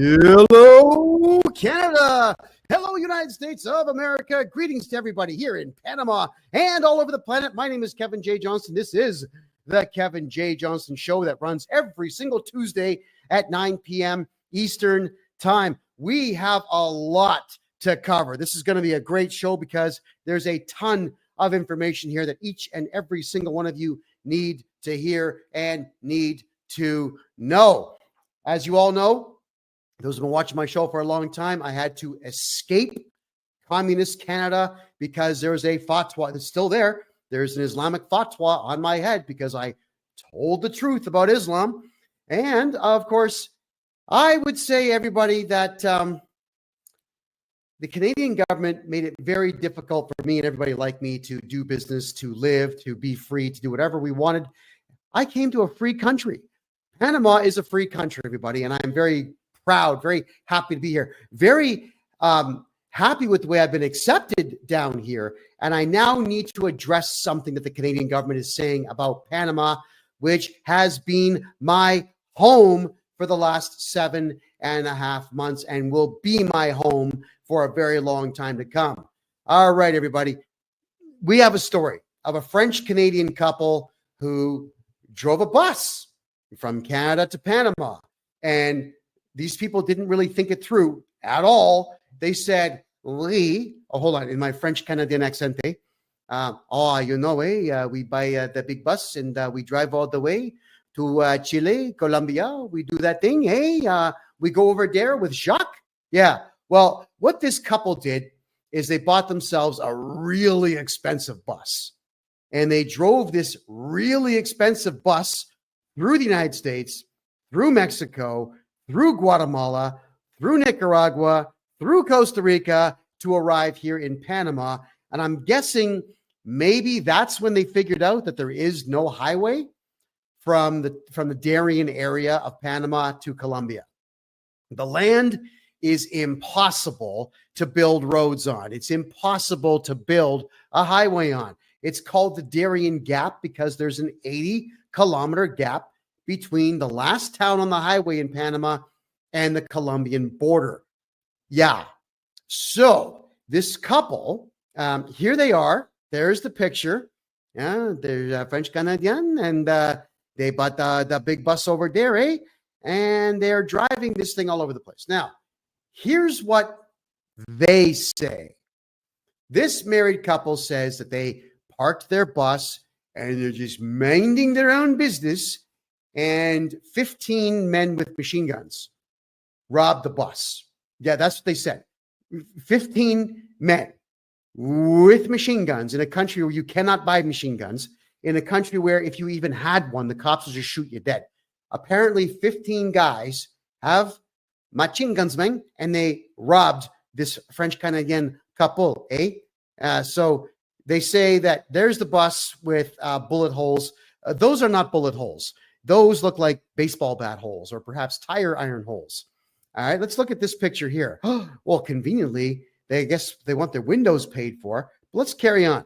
Hello, Canada. Hello, United States of America. Greetings to everybody here in Panama and all over the planet. My name is Kevin J. Johnston. This is the Kevin J. Johnston Show that runs every single Tuesday at 9 p.m. Eastern Time. We have a lot to cover. This is going to be a great show because there's a ton of information here that each and every single one of you need to hear and need to know. As you all know, those who have been watching my show for a long time, I had to escape communist Canada because there's a fatwa that's still there. There's an Islamic fatwa on my head because I told the truth about Islam. And of course, I would say, everybody, that the Canadian government made it very difficult for me and everybody like me to do business, to live, to be free, to do whatever we wanted. I came to a free country. Panama is a free country, everybody, and I'm very proud, very happy to be here. Very happy with the way I've been accepted down here. And I now need to address something that the Canadian government is saying about Panama, which has been my home for the last 7.5 months and will be my home for a very long time to come. All right, everybody. We have a story of a French-Canadian couple who drove a bus from Canada to Panama. And these people didn't really think it through at all. They said, hold on, in my French-Canadian accent, we buy the big bus and we drive all the way to Chile, Colombia. We do that thing, we go over there with Jacques. Yeah, well, what this couple did is they bought themselves a really expensive bus. And they drove this really expensive bus through the United States, through Mexico, through Guatemala, through Nicaragua, through Costa Rica to arrive here in Panama. And I'm guessing maybe that's when they figured out that there is no highway from the Darien area of Panama to Colombia. The land is impossible to build roads on. It's impossible to build a highway on. It's called the Darien Gap because there's an 80-kilometer gap between the last town on the highway in Panama and the Colombian border. Yeah. So this couple, here they are. There's the picture. Yeah, they're French-Canadian, and they bought the big bus over there, and they're driving this thing all over the place. Now, here's what they say. This married couple says that they parked their bus and they're just minding their own business, and 15 men with machine guns robbed the bus. Yeah, that's what they said. 15 men with machine guns in a country where you cannot buy machine guns, in a country where if you even had one, the cops will just shoot you dead. Apparently, 15 guys have machine guns, man, and they robbed this French-Canadian couple, So they say that there's the bus with bullet holes. Those are not bullet holes. Those look like baseball bat holes or perhaps tire iron holes. All right, let's look at this picture here. Well, conveniently, I guess they want their windows paid for. But let's carry on.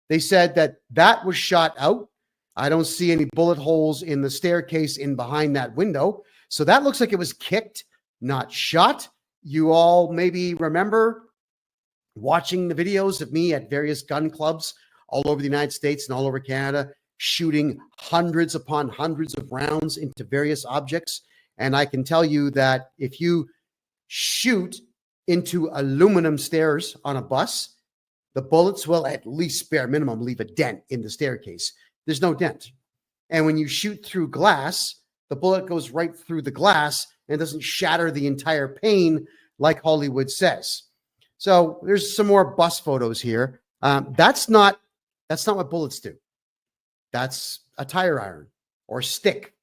They said that was shot out. I don't see any bullet holes in the staircase in behind that window. So that looks like it was kicked, not shot. You all maybe remember watching the videos of me at various gun clubs all over the United States and all over Canada, shooting hundreds upon hundreds of rounds into various objects. And I can tell you that if you shoot into aluminum stairs on a bus, the bullets will at least bare minimum leave a dent in the staircase. There's no dent. And when you shoot through glass, the bullet goes right through the glass and doesn't shatter the entire pane like Hollywood says. So there's some more bus photos here. That's not what bullets do. That's a tire iron or stick.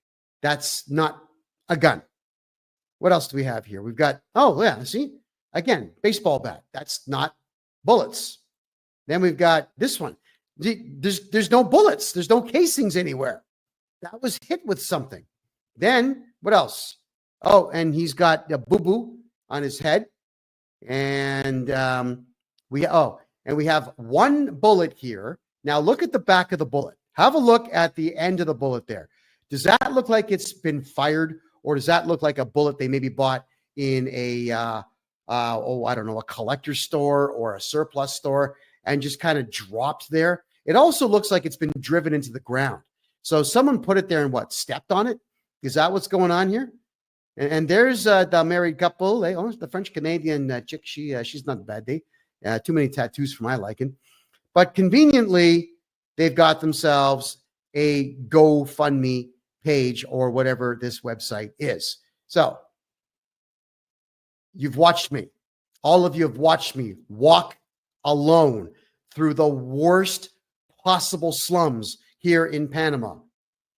That's not a gun. What else do we have here? We've got, see? Again, baseball bat. That's not bullets. Then we've got this one. There's no bullets. There's no casings anywhere. That was hit with something. Then what else? Oh, and he's got a boo-boo on his head. And we have one bullet here. Now look at the back of the bullet. Have a look at the end of the bullet there. Does that look like it's been fired, or does that look like a bullet they maybe bought in a, I don't know, a collector store or a surplus store and just kind of dropped there. It also looks like it's been driven into the ground. So someone put it there and stepped on it? Is that what's going on here? And there's the married couple. The French-Canadian chick. She's not a bad day. Too many tattoos for my liking. But conveniently, they've got themselves a GoFundMe page or whatever this website is. So you've watched me. All of you have watched me walk alone through the worst possible slums here in Panama.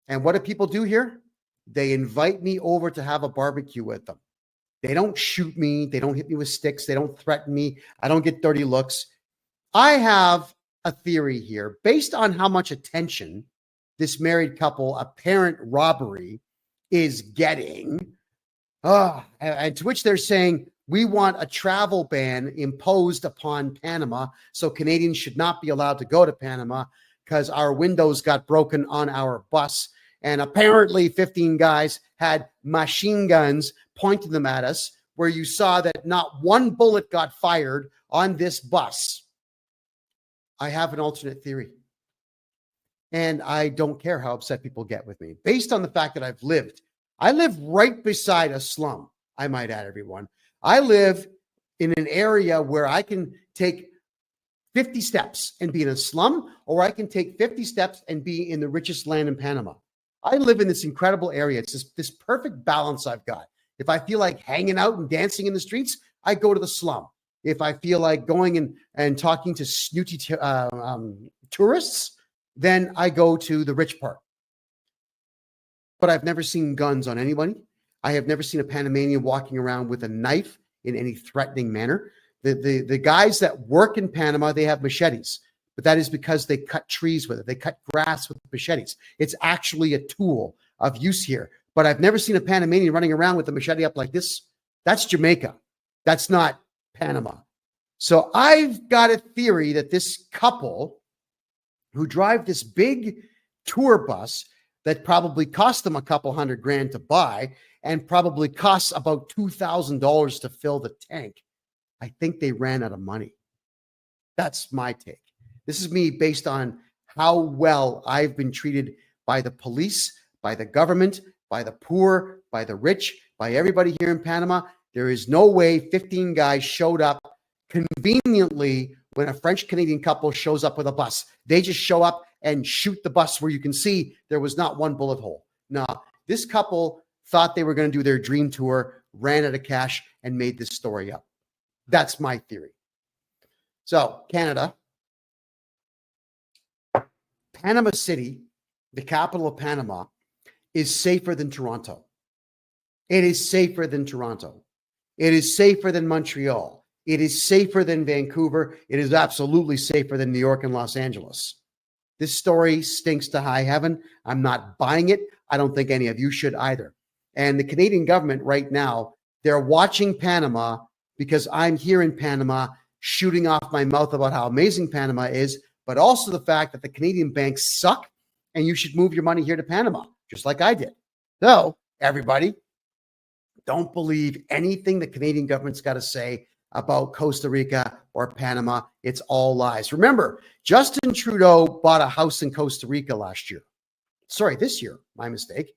And what do people do here? They invite me over to have a barbecue with them. They don't shoot me. They don't hit me with sticks. They don't threaten me. I don't get dirty looks. I have a theory here based on how much attention this married couple apparent robbery is getting. And to which they're saying, we want a travel ban imposed upon Panama, so Canadians should not be allowed to go to Panama because our windows got broken on our bus. And apparently 15 guys had machine guns pointing them at us, where you saw that not one bullet got fired on this bus. I have an alternate theory. And I don't care how upset people get with me. Based on the fact that I live right beside a slum, I might add, everyone. I live in an area where I can take 50 steps and be in a slum, or I can take 50 steps and be in the richest land in Panama. I live in this incredible area. It's this perfect balance I've got. If I feel like hanging out and dancing in the streets, I go to the slum. If I feel like going and talking to snooty tourists, then I go to the rich part. But I've never seen guns on anybody. I have never seen a Panamanian walking around with a knife in any threatening manner. The guys that work in Panama, they have machetes, but that is because they cut trees with it. They cut grass with machetes. It's actually a tool of use here. But I've never seen a Panamanian running around with a machete up like this. That's Jamaica. That's not Panama. So I've got a theory that this couple who drive this big tour bus that probably cost them a couple $100,000 to buy and probably costs about $2,000 to fill the tank, I think they ran out of money. That's my take. This is me based on how well I've been treated by the police, by the government, by the poor, by the rich, by everybody here in Panama. There is no way 15 guys showed up conveniently when a French-Canadian couple shows up with a bus. They just show up and shoot the bus where you can see there was not one bullet hole. No, this couple thought they were going to do their dream tour, ran out of cash, and made this story up. That's my theory. So, Canada, Panama City, the capital of Panama, is safer than Toronto. It is safer than Toronto. It is safer than Montreal. It is safer than Vancouver. It is absolutely safer than New York and Los Angeles. This story stinks to high heaven. I'm not buying it. I don't think any of you should either. And the Canadian government right now, they're watching Panama because I'm here in Panama shooting off my mouth about how amazing Panama is, but also the fact that the Canadian banks suck and you should move your money here to Panama, just like I did. So, everybody, don't believe anything the Canadian government's got to say about Costa Rica or Panama. It's all lies. Remember, Justin Trudeau bought a house in Costa Rica this year, my mistake,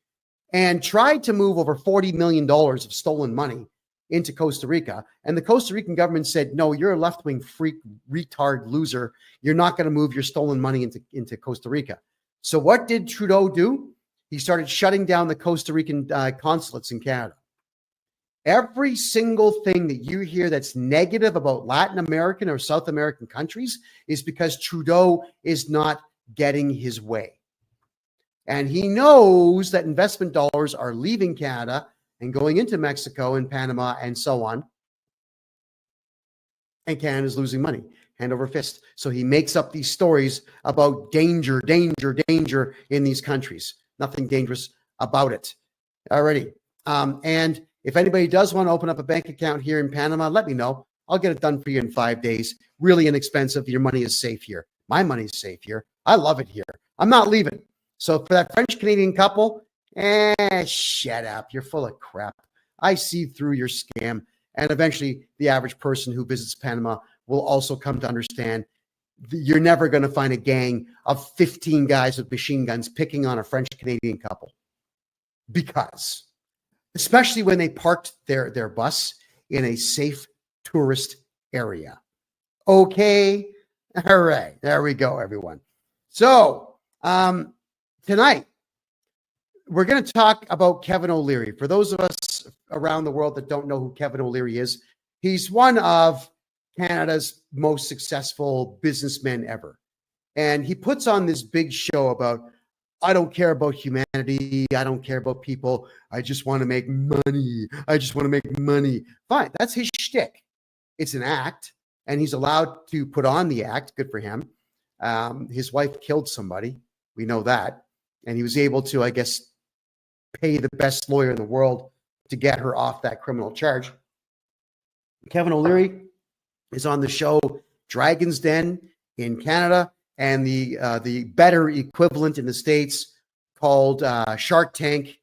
and tried to move over $40 million of stolen money into Costa Rica. And the Costa Rican government said, no, you're a left-wing freak, retard, loser. You're not going to move your stolen money into Costa Rica. So what did Trudeau do? He started shutting down the Costa Rican consulates in Canada. Every single thing that you hear that's negative about Latin American or South American countries is because Trudeau is not getting his way. And he knows that investment dollars are leaving Canada and going into Mexico and Panama and so on. And Canada's losing money, hand over fist. So he makes up these stories about danger, danger, danger in these countries. Nothing dangerous about it. Alrighty. And if anybody does want to open up a bank account here in Panama, let me know. I'll get it done for you in 5 days. Really inexpensive. Your money is safe here. My money is safe here. I love it here. I'm not leaving. So for that French-Canadian couple, shut up. You're full of crap. I see through your scam. And eventually, the average person who visits Panama will also come to understand you're never going to find a gang of 15 guys with machine guns picking on a French-Canadian couple. Because, especially when they parked their bus in a safe tourist area. Okay. All right. There we go, everyone. So, tonight, we're going to talk about Kevin O'Leary. For those of us around the world that don't know who Kevin O'Leary is, he's one of Canada's most successful businessmen ever. And he puts on this big show about, I don't care about humanity. I don't care about people. I just want to make money. I just want to make money. Fine. That's his shtick. It's an act, and he's allowed to put on the act. Good for him. His wife killed somebody. We know that. And he was able to, I guess, pay the best lawyer in the world to get her off that criminal charge. Kevin O'Leary is on the show Dragon's Den in Canada, and the better equivalent in the States called Shark Tank.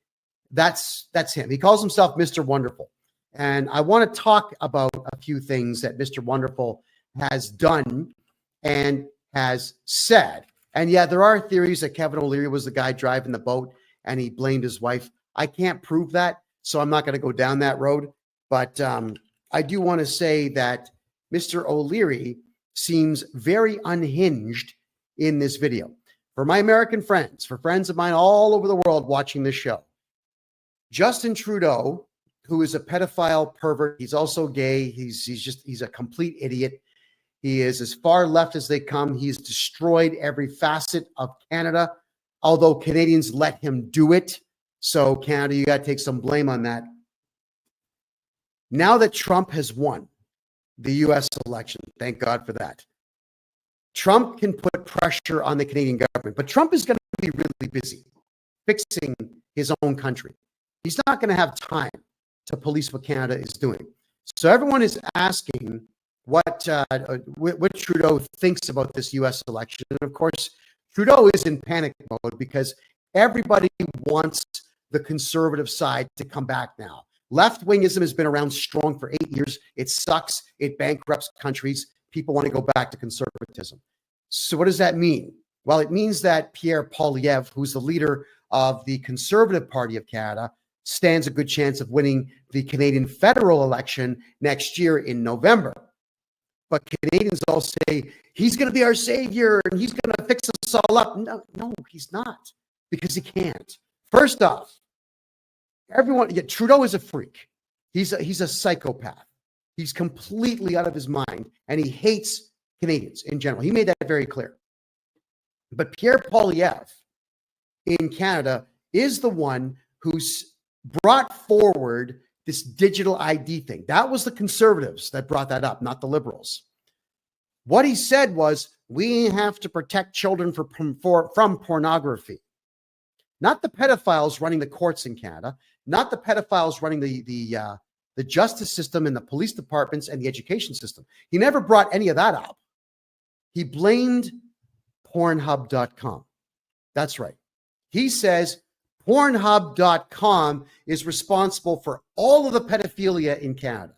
That's him. He calls himself Mr. Wonderful. And I want to talk about a few things that Mr. Wonderful has done and has said. And yeah, there are theories that Kevin O'Leary was the guy driving the boat and he blamed his wife. I can't prove that, so I'm not going to go down that road. But I do want to say that Mr. O'Leary seems very unhinged in this video. For my American friends, for friends of mine all over the world watching this show, Justin Trudeau, who is a pedophile pervert, he's also gay, he's a complete idiot. He is as far left as they come. He's destroyed every facet of Canada, although Canadians let him do it. So Canada, you got to take some blame on that. Now that Trump has won the U.S. election, thank God for that, Trump can put pressure on the Canadian government. But Trump is going to be really busy fixing his own country. He's not going to have time to police what Canada is doing. So everyone is asking what Trudeau thinks about this U.S. election. And of course, Trudeau is in panic mode because everybody wants the conservative side to come back now. Left-wingism has been around strong for 8 years. It sucks. It bankrupts countries. People want to go back to conservatism. So what does that mean? Well, it means that Pierre Poilievre, who's the leader of the Conservative Party of Canada, stands a good chance of winning the Canadian federal election next year in November. But Canadians all say, he's going to be our savior and he's going to fix us all up. No, he's not, because he can't. First off, Trudeau is a freak. He's a psychopath. He's completely out of his mind, and he hates Canadians in general. He made that very clear. But Pierre Poilievre in Canada is the one who's brought forward this digital ID thing. That was the conservatives that brought that up, not the liberals. What he said was, we have to protect children from pornography. Not the pedophiles running the courts in Canada, not the pedophiles running the justice system and the police departments and the education system. He never brought any of that up. He blamed Pornhub.com. That's right. He says Pornhub.com is responsible for all of the pedophilia in Canada.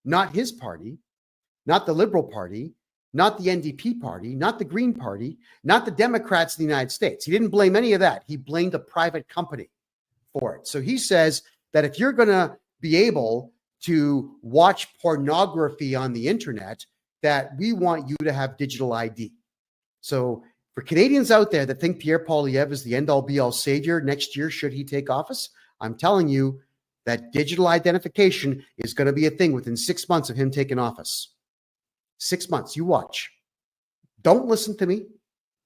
Not his party, not the Liberal Party, not the NDP Party, not the Green Party, not the Democrats in the United States. He didn't blame any of that. He blamed a private company for it. So he says that if you're going to be able to watch pornography on the internet, that we want you to have digital ID. So for Canadians out there that think Pierre Poilievre is the end-all be-all savior next year, should he take office, I'm telling you that digital identification is going to be a thing within 6 months of him taking office. 6 months. You watch. Don't listen to me.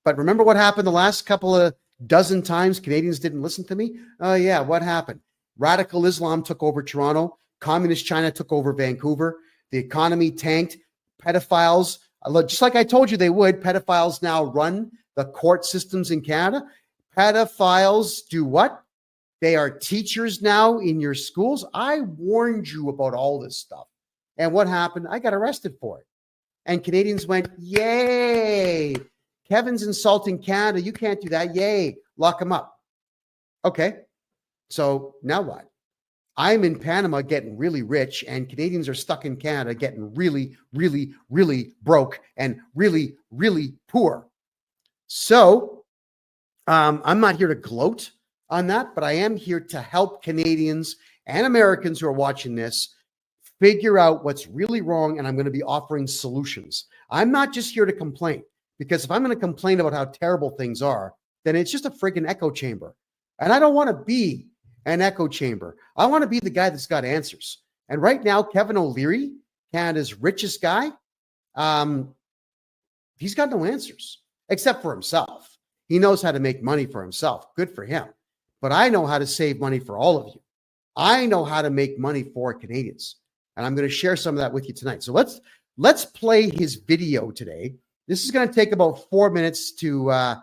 But remember what happened the last couple of dozen times Canadians didn't listen to me? Oh, yeah. What happened? Radical Islam took over Toronto. Communist China took over Vancouver. The economy tanked. Pedophiles, just like I told you they would, pedophiles now run the court systems in Canada. Pedophiles do what? They are teachers now in your schools. I warned you about all this stuff. And what happened? I got arrested for it. And Canadians went, yay. Kevin's insulting Canada. You can't do that. Yay. Lock him up. Okay. So now what? I'm in Panama getting really rich, and Canadians are stuck in Canada getting really, really, really broke and really, really poor. So I'm not here to gloat on that, but I am here to help Canadians and Americans who are watching this figure out what's really wrong, and I'm going to be offering solutions. I'm not just here to complain, because if I'm going to complain about how terrible things are, then it's just a friggin' echo chamber. And I don't want to be an echo chamber. I want to be the guy that's got answers. And right now, Kevin O'Leary, Canada's richest guy, he's got no answers except for himself. He knows how to make money for himself. Good for him. But I know how to save money for all of you. I know how to make money for Canadians. And I'm going to share some of that with you tonight. So let's play his video today. This is going to take about 4 minutes to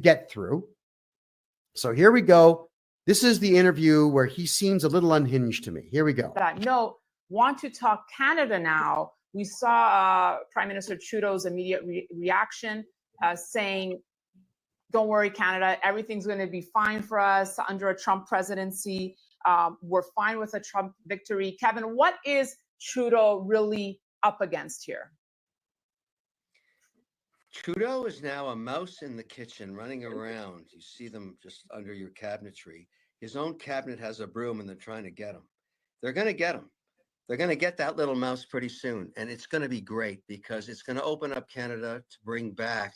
get through. So here we go. This is the interview where he seems a little unhinged to me. Here we go. No, want to talk Canada now. We saw Prime Minister Trudeau's immediate reaction saying, don't worry, Canada, everything's going to be fine for us under a Trump presidency. We're fine with a Trump victory. Kevin, what is Trudeau really up against here? Trudeau is now a mouse in the kitchen running around. You see them just under your cabinetry. His own cabinet has a broom and they're trying to get him. They're going to get him. They're going to get that little mouse pretty soon. And it's going to be great because it's going to open up Canada to bring back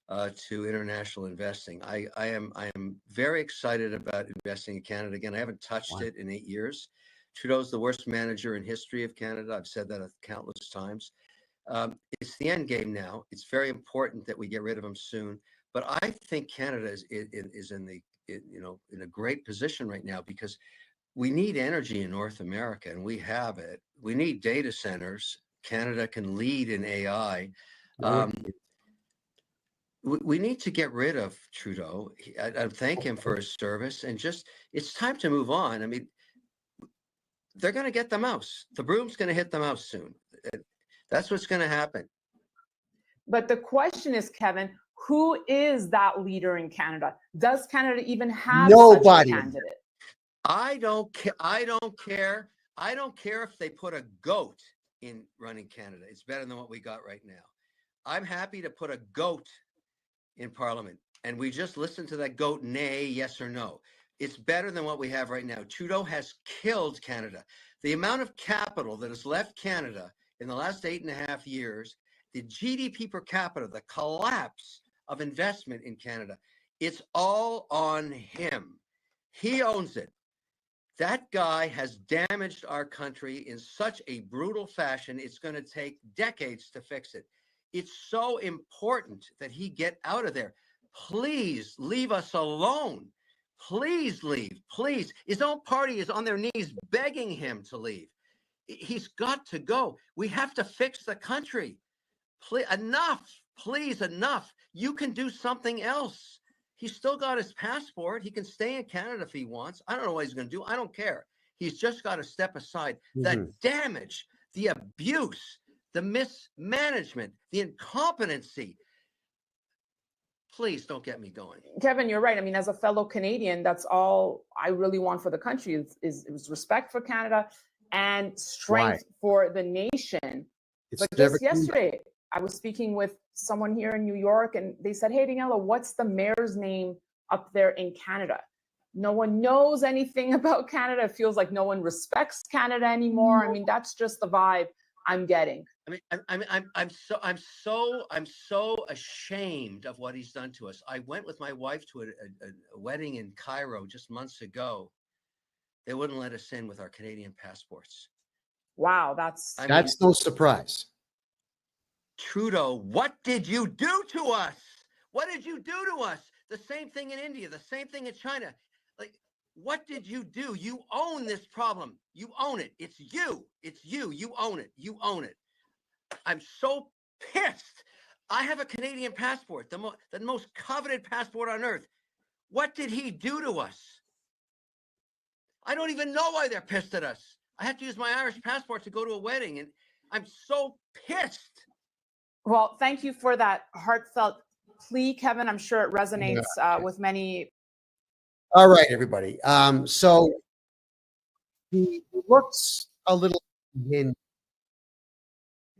to international investing. I am very excited about investing in Canada again. I haven't touched it in 8 years. Trudeau's the worst manager in history of Canada. I've said that countless times. It's the end game now. It's very important that we get rid of him soon. But I think Canada is in a great position right now because we need energy in North America, and we have it. We need data centers. Canada can lead in AI. We need to get rid of Trudeau. I thank him for his service, and it's time to move on. I mean, they're going to get the mouse. The broom's going to hit the mouse soon. That's what's going to happen. But the question is, Kevin, who is that leader in Canada? Does Canada even have nobody? Such a candidate? I don't care. I don't care. I don't care if they put a goat in running Canada. It's better than what we got right now. I'm happy to put a goat in Parliament, and we just listen to that goat nay, yes or no. It's better than what we have right now. Trudeau has killed Canada. The amount of capital that has left Canada in the last 8.5 years, the GDP per capita, the collapse of investment in Canada, it's all on him. He owns it. That guy has damaged our country in such a brutal fashion, it's going to take decades to fix it. It's so important that he get out of there. Please leave us alone. Please leave. Please. His own party is on their knees begging him to leave. He's got to go. We have to fix the country. Please, enough. Please, enough. You can do something else. He's still got his passport. He can stay in Canada if he wants. I don't know what he's going to do. I don't care. He's just got to step aside. The damage, the abuse, the mismanagement, the incompetency. Please don't get me going. Kevin, you're right. I mean, as a fellow Canadian, that's all I really want for the country is respect for Canada and strength for the nation. But just yesterday, I was speaking with someone here in New York, and they said, hey, Daniela, what's the mayor's name up there in Canada? No one knows anything about Canada. It feels like no one respects Canada anymore. I mean, that's just the vibe I'm getting. I'm so ashamed of what he's done to us. I went with my wife to a wedding in Cairo just months ago. They wouldn't let us in with our Canadian passports. Wow, that's no surprise. Trudeau, what did you do to us? What did you do to us? The same thing in India, the same thing in China. Like, what did you do? You own this problem. You own it. It's you. It's you. You own it. You own it. I'm so pissed. I have a Canadian passport, the most coveted passport on earth. What did he do to us? I don't even know why they're pissed at us. I have to use my Irish passport to go to a wedding, and I'm so pissed. Well, thank you for that heartfelt plea, Kevin. I'm sure it resonates with many. All right, everybody. So he looks a little unhinged.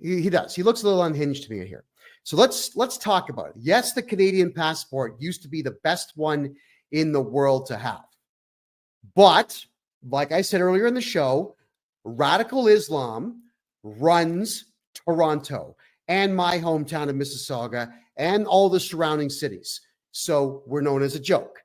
He does. He looks a little unhinged to me here. So let's talk about it. Yes, the Canadian passport used to be the best one in the world to have. But like I said earlier in the show, radical Islam runs Toronto and my hometown of Mississauga and all the surrounding cities. So we're known as a joke.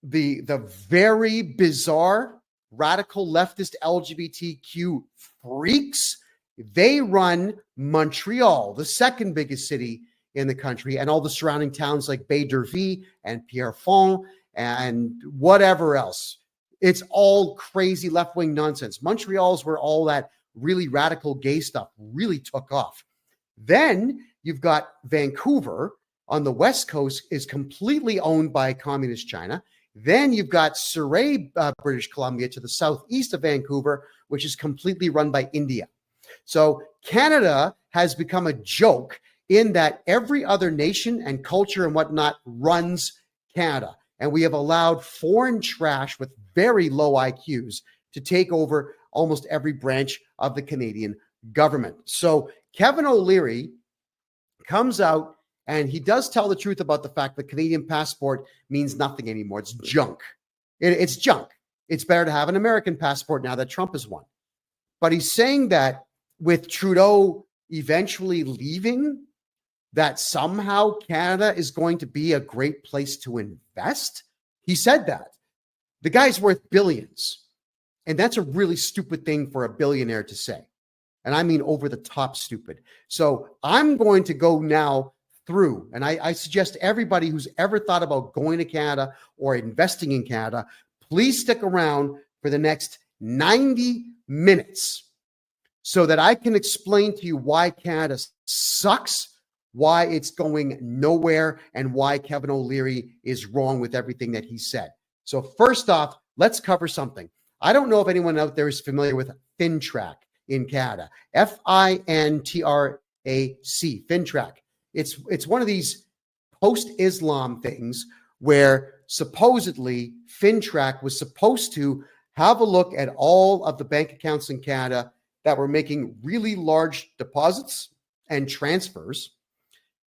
The very bizarre radical leftist LGBTQ freaks, they run Montreal, the second biggest city in the country, and all the surrounding towns like Baie-d'Urville and Pierrefonds and whatever else. It's all crazy left-wing nonsense. Montreal's where all that really radical gay stuff really took off. Then you've got Vancouver on the West Coast is completely owned by communist China. Then you've got Surrey, British Columbia to the southeast of Vancouver, which is completely run by India. So Canada has become a joke in that every other nation and culture and whatnot runs Canada. And we have allowed foreign trash with very low IQs to take over almost every branch of the Canadian government. So Kevin O'Leary comes out and he does tell the truth about the fact that Canadian passport means nothing anymore. It's junk. It's junk. It's better to have an American passport now that Trump has won. But he's saying that with Trudeau eventually leaving, that somehow Canada is going to be a great place to invest. He said that. The guy's worth billions. And that's a really stupid thing for a billionaire to say. And I mean over the top stupid. So I'm going to go now through, and I suggest everybody who's ever thought about going to Canada or investing in Canada, please stick around for the next 90 minutes so that I can explain to you why Canada sucks, why it's going nowhere, and why Kevin O'Leary is wrong with everything that he said. So first off, let's cover something. I don't know if anyone out there is familiar with FinTrack in Canada. FINTRAC, FinTrack. It's one of these post-Islam things where supposedly FinTrack was supposed to have a look at all of the bank accounts in Canada that were making really large deposits and transfers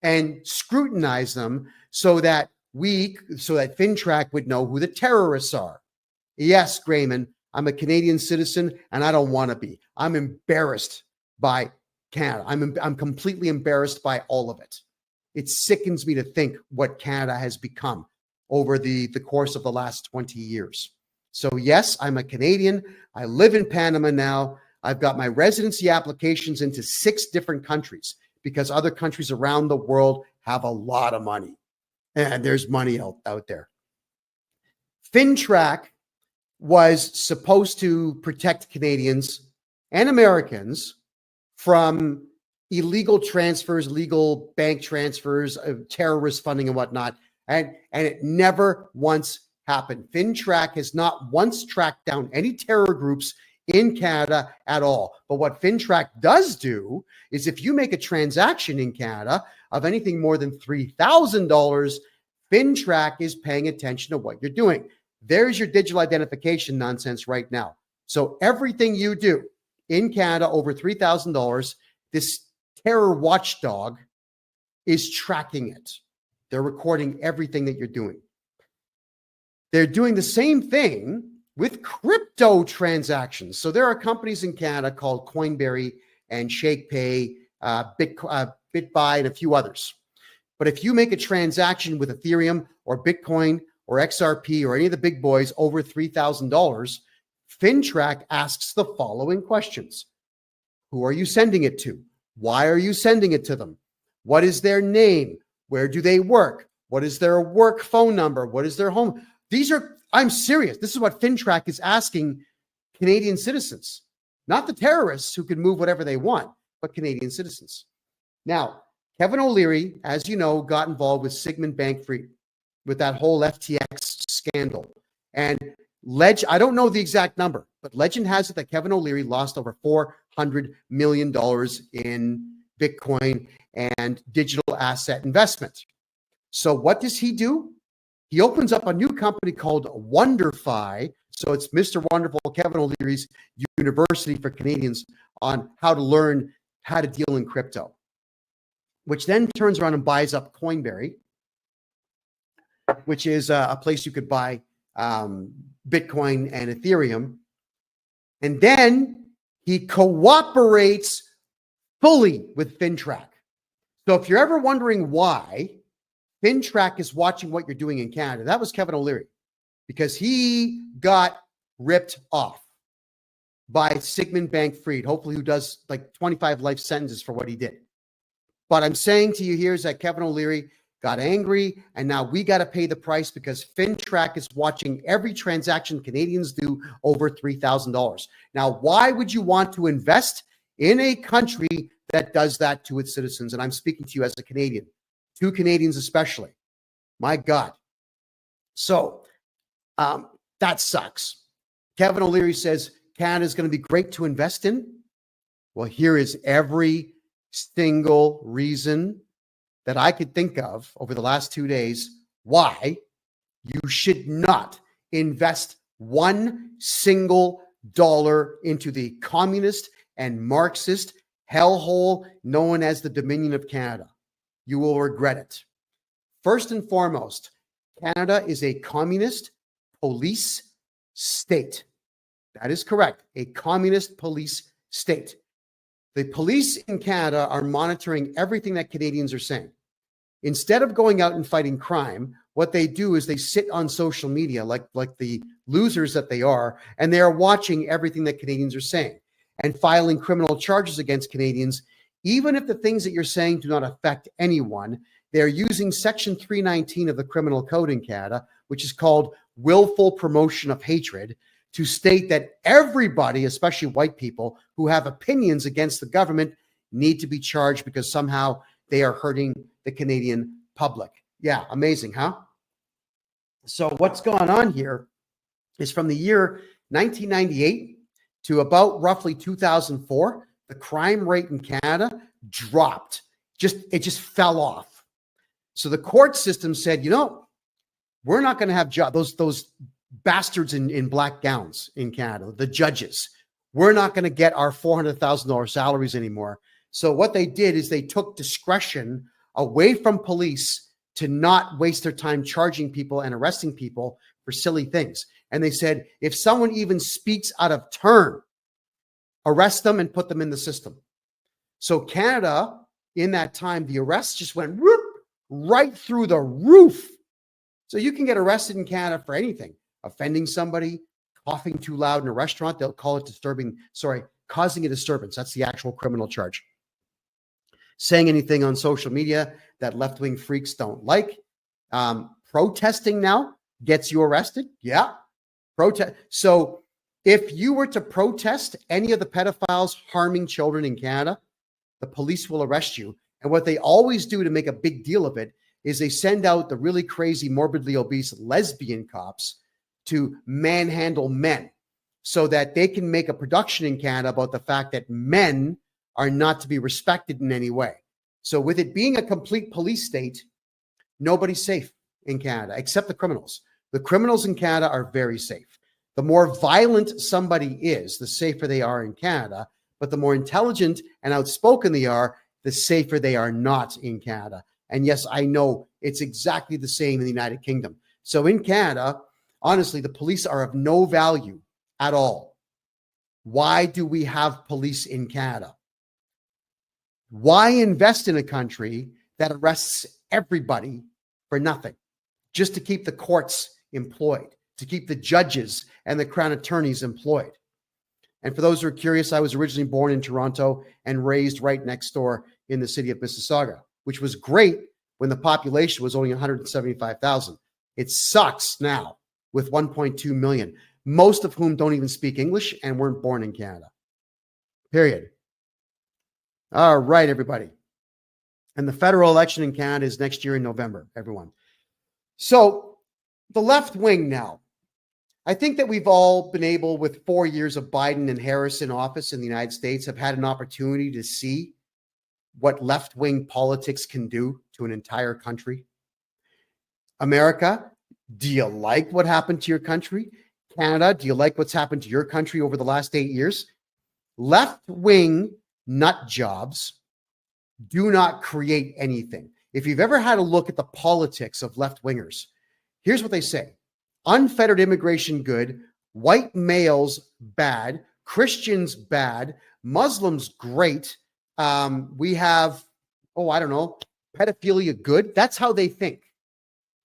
and scrutinize them so that FinTrack would know who the terrorists are. Yes, Grayman, I'm a Canadian citizen and I don't want to be. I'm embarrassed by Canada. I'm completely embarrassed by all of it. It sickens me to think what Canada has become over the course of the last 20 years. So yes, I'm a Canadian. I live in Panama now. I've got my residency applications into 6 different countries because other countries around the world have a lot of money. And there's money out there. FinTrack was supposed to protect Canadians and Americans from illegal transfers, legal bank transfers, terrorist funding and whatnot. And it never once happened. FinTrack has not once tracked down any terror groups in Canada at all. But what FinTrack does do is if you make a transaction in Canada of anything more than $3,000, FinTrack is paying attention to what you're doing. There's your digital identification nonsense right now. So everything you do in Canada over $3,000, this terror watchdog is tracking it. They're recording everything that you're doing. They're doing the same thing with crypto transactions. So there are companies in Canada called Coinberry and ShakePay, BitBuy, and a few others. But if you make a transaction with Ethereum or Bitcoin or XRP or any of the big boys over $3,000, FinTrack asks the following questions. Who are you sending it to? Why are you sending it to them? What is their name? Where do they work? What is their work phone number? What is their home? I'm serious. This is what FinTrack is asking Canadian citizens, not the terrorists who can move whatever they want, but Canadian citizens. Now, Kevin O'Leary, as you know, got involved with Sigmund Bankfried with that whole FTX scandal. And I don't know the exact number, but legend has it that Kevin O'Leary lost over $400 million in Bitcoin and digital asset investment. So what does he do? He opens up a new company called Wonderfy. So it's Mr. Wonderful, Kevin O'Leary's university for Canadians on how to learn how to deal in crypto, which then turns around and buys up Coinberry, which is a place you could buy Bitcoin and Ethereum. And then he cooperates fully with FinTrack. So if you're ever wondering why FinTrack is watching what you're doing in Canada, that was Kevin O'Leary, because he got ripped off by Sigmund Bankfried, hopefully who does like 25 life sentences for what he did. But I'm saying to you here is that Kevin O'Leary got angry, and now we got to pay the price because FinTrack is watching every transaction Canadians do over $3,000. Now, why would you want to invest in a country that does that to its citizens? And I'm speaking to you as a Canadian, to Canadians especially. My God. So that sucks. Kevin O'Leary says Canada is going to be great to invest in. Well, here is every single reason that I could think of over the last 2 days why you should not invest one single dollar into the communist and Marxist hellhole known as the Dominion of Canada. You will regret it. First and foremost, Canada is a communist police state. That is correct. A communist police state. The police in Canada are monitoring everything that Canadians are saying. Instead of going out and fighting crime, what they do is they sit on social media like the losers that they are, and they are watching everything that Canadians are saying and filing criminal charges against Canadians, even if the things that you're saying do not affect anyone. They're using Section 319 of the Criminal Code in Canada, which is called willful promotion of hatred, to state that everybody, especially white people who have opinions against the government, need to be charged because somehow they are hurting the Canadian public. Yeah, amazing, huh? So what's going on here is from the year 1998 to about roughly 2004, the crime rate in Canada dropped. It just fell off. So the court system said, we're not going to have those bastards in black gowns in Canada, the judges. We're not going to get our $400,000 salaries anymore. So what they did is they took discretion away from police to not waste their time charging people and arresting people for silly things. And they said, if someone even speaks out of turn, arrest them and put them in the system. So Canada, in that time, the arrests just went right through the roof. So you can get arrested in Canada for anything. Offending somebody, coughing too loud in a restaurant, they'll call it causing a disturbance. That's the actual criminal charge. Saying anything on social media that left-wing freaks don't like. Protesting now gets you arrested. Yeah. Protest. So if you were to protest any of the pedophiles harming children in Canada, the police will arrest you. And what they always do to make a big deal of it is they send out the really crazy, morbidly obese lesbian cops to manhandle men so that they can make a production in Canada about the fact that men are not to be respected in any way. So with it being a complete police state, nobody's safe in Canada except the criminals. The criminals in Canada are very safe. The more violent somebody is, the safer they are in Canada, but the more intelligent and outspoken they are, the safer they are not in Canada. And yes, I know it's exactly the same in the United Kingdom. So in Canada, honestly, the police are of no value at all. Why do we have police in Canada? Why invest in a country that arrests everybody for nothing? Just to keep the courts employed, to keep the judges and the crown attorneys employed. And for those who are curious, I was originally born in Toronto and raised right next door in the city of Mississauga, which was great when the population was only 175,000. It sucks now with 1.2 million, most of whom don't even speak English and weren't born in Canada. Period. All right, everybody. And the federal election in Canada is next year in November, everyone. So the left wing now. I think that we've all been able, with 4 years of Biden and Harris in office in the United States, have had an opportunity to see what left-wing politics can do to an entire country. America, Do you like what happened to your country? Canada, do you like what's happened to your country over the last 8 years? Left-wing nut jobs do not create anything. If you've ever had a look at the politics of left-wingers, here's what they say. Unfettered immigration good, white males bad, Christians bad, Muslims great. We have, pedophilia good. That's how they think.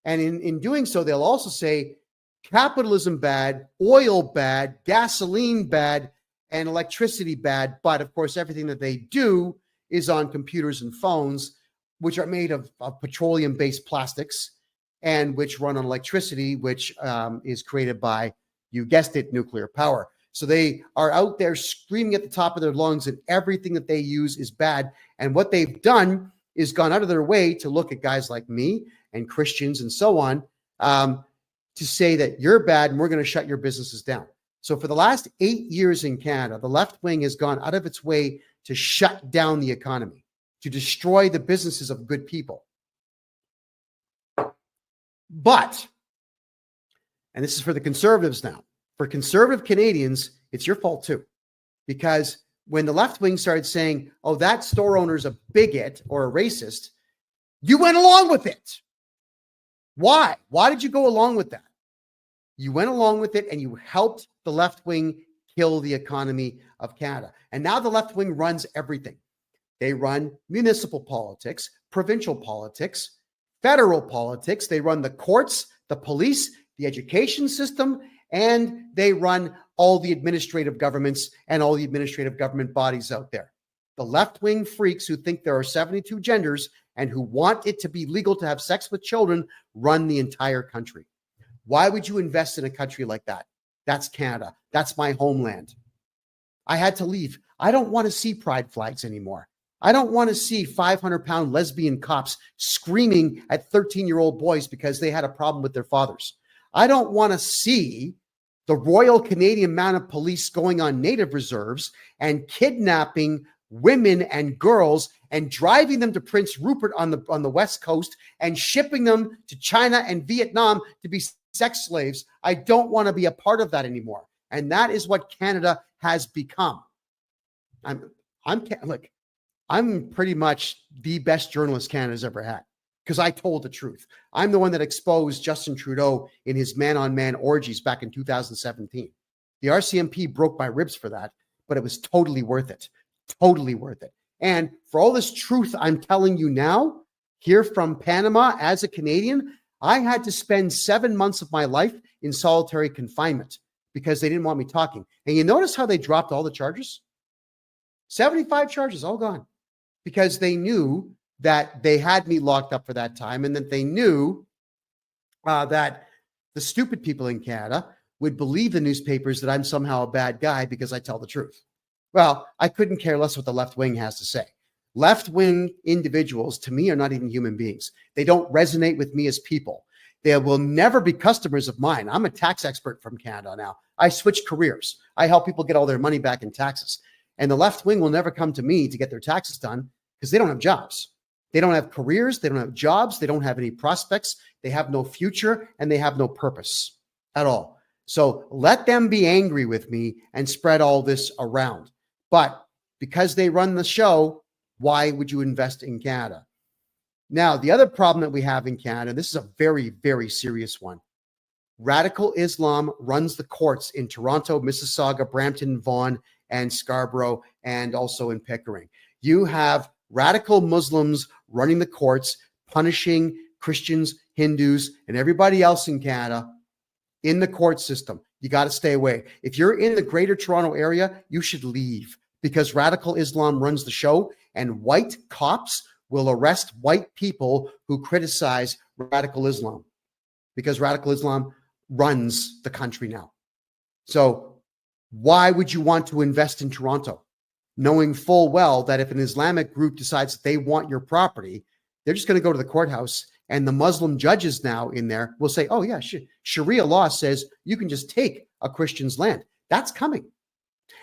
And in doing so, they'll also say capitalism bad, oil bad, gasoline bad, and electricity bad. But of course, everything that they do is on computers and phones, which are made of petroleum-based plastics and which run on electricity, which is created by, you guessed it, nuclear power. So they are out there screaming at the top of their lungs that everything that they use is bad. And what they've done is gone out of their way to look at guys like me and Christians and so on, to say that you're bad and we're going to shut your businesses down. So for the last 8 years in Canada, the left wing has gone out of its way to shut down the economy, to destroy the businesses of good people. But, and this is for the conservatives now, for conservative Canadians, it's your fault too. Because when the left wing started saying, oh, that store owner's a bigot or a racist, you went along with it. Why? Why did you go along with that? You went along with it and you helped the left wing kill the economy of Canada. And now the left wing runs everything. They run municipal politics, provincial politics, federal politics. They run the courts, the police, the education system, and they run all the administrative governments and all the administrative government bodies out there. The left-wing freaks who think there are 72 genders and who want it to be legal to have sex with children run the entire country. Why would you invest in a country like that? That's Canada. That's my homeland. I had to leave. I don't want to see pride flags anymore. I don't want to see 500-pound lesbian cops screaming at 13-year-old boys because they had a problem with their fathers. I don't want to see the Royal Canadian Mounted Police going on native reserves and kidnapping women and girls and driving them to Prince Rupert on the West Coast and shipping them to China and Vietnam to be sex slaves. I don't want to be a part of that anymore. And that is what Canada has become. I'm pretty much the best journalist Canada's ever had because I told the truth. I'm the one that exposed Justin Trudeau in his man-on-man orgies back in 2017. The RCMP broke my ribs for that, but it was totally worth it. Totally worth it. And for all this truth I'm telling you now, here from Panama as a Canadian, I had to spend 7 months of my life in solitary confinement because they didn't want me talking. And you notice how they dropped all the charges? 75 charges, all gone. Because they knew that they had me locked up for that time and that they knew that the stupid people in Canada would believe the newspapers that I'm somehow a bad guy because I tell the truth. Well, I couldn't care less what the left wing has to say. Left-wing individuals, to me, are not even human beings. They don't resonate with me as people. They will never be customers of mine. I'm a tax expert from Canada now. I switched careers. I help people get all their money back in taxes. And the left wing will never come to me to get their taxes done because they don't have jobs. They don't have careers. They don't have jobs. They don't have any prospects. They have no future and they have no purpose at all. So let them be angry with me and spread all this around. But because they run the show, why would you invest in Canada? Now, the other problem that we have in Canada, this is a very, very serious one. Radical Islam runs the courts in Toronto, Mississauga, Brampton, Vaughan, and Scarborough, and also in Pickering. You have radical Muslims running the courts, punishing Christians, Hindus, and everybody else in Canada in the court system. You got to stay away. If you're in the greater Toronto area, you should leave because radical Islam runs the show and white cops will arrest white people who criticize radical Islam because radical Islam runs the country now. So why would you want to invest in Toronto, knowing full well that if an Islamic group decides that they want your property, they're just going to go to the courthouse and the Muslim judges now in there will say, oh yeah, Sharia law says you can just take a Christian's land. That's coming.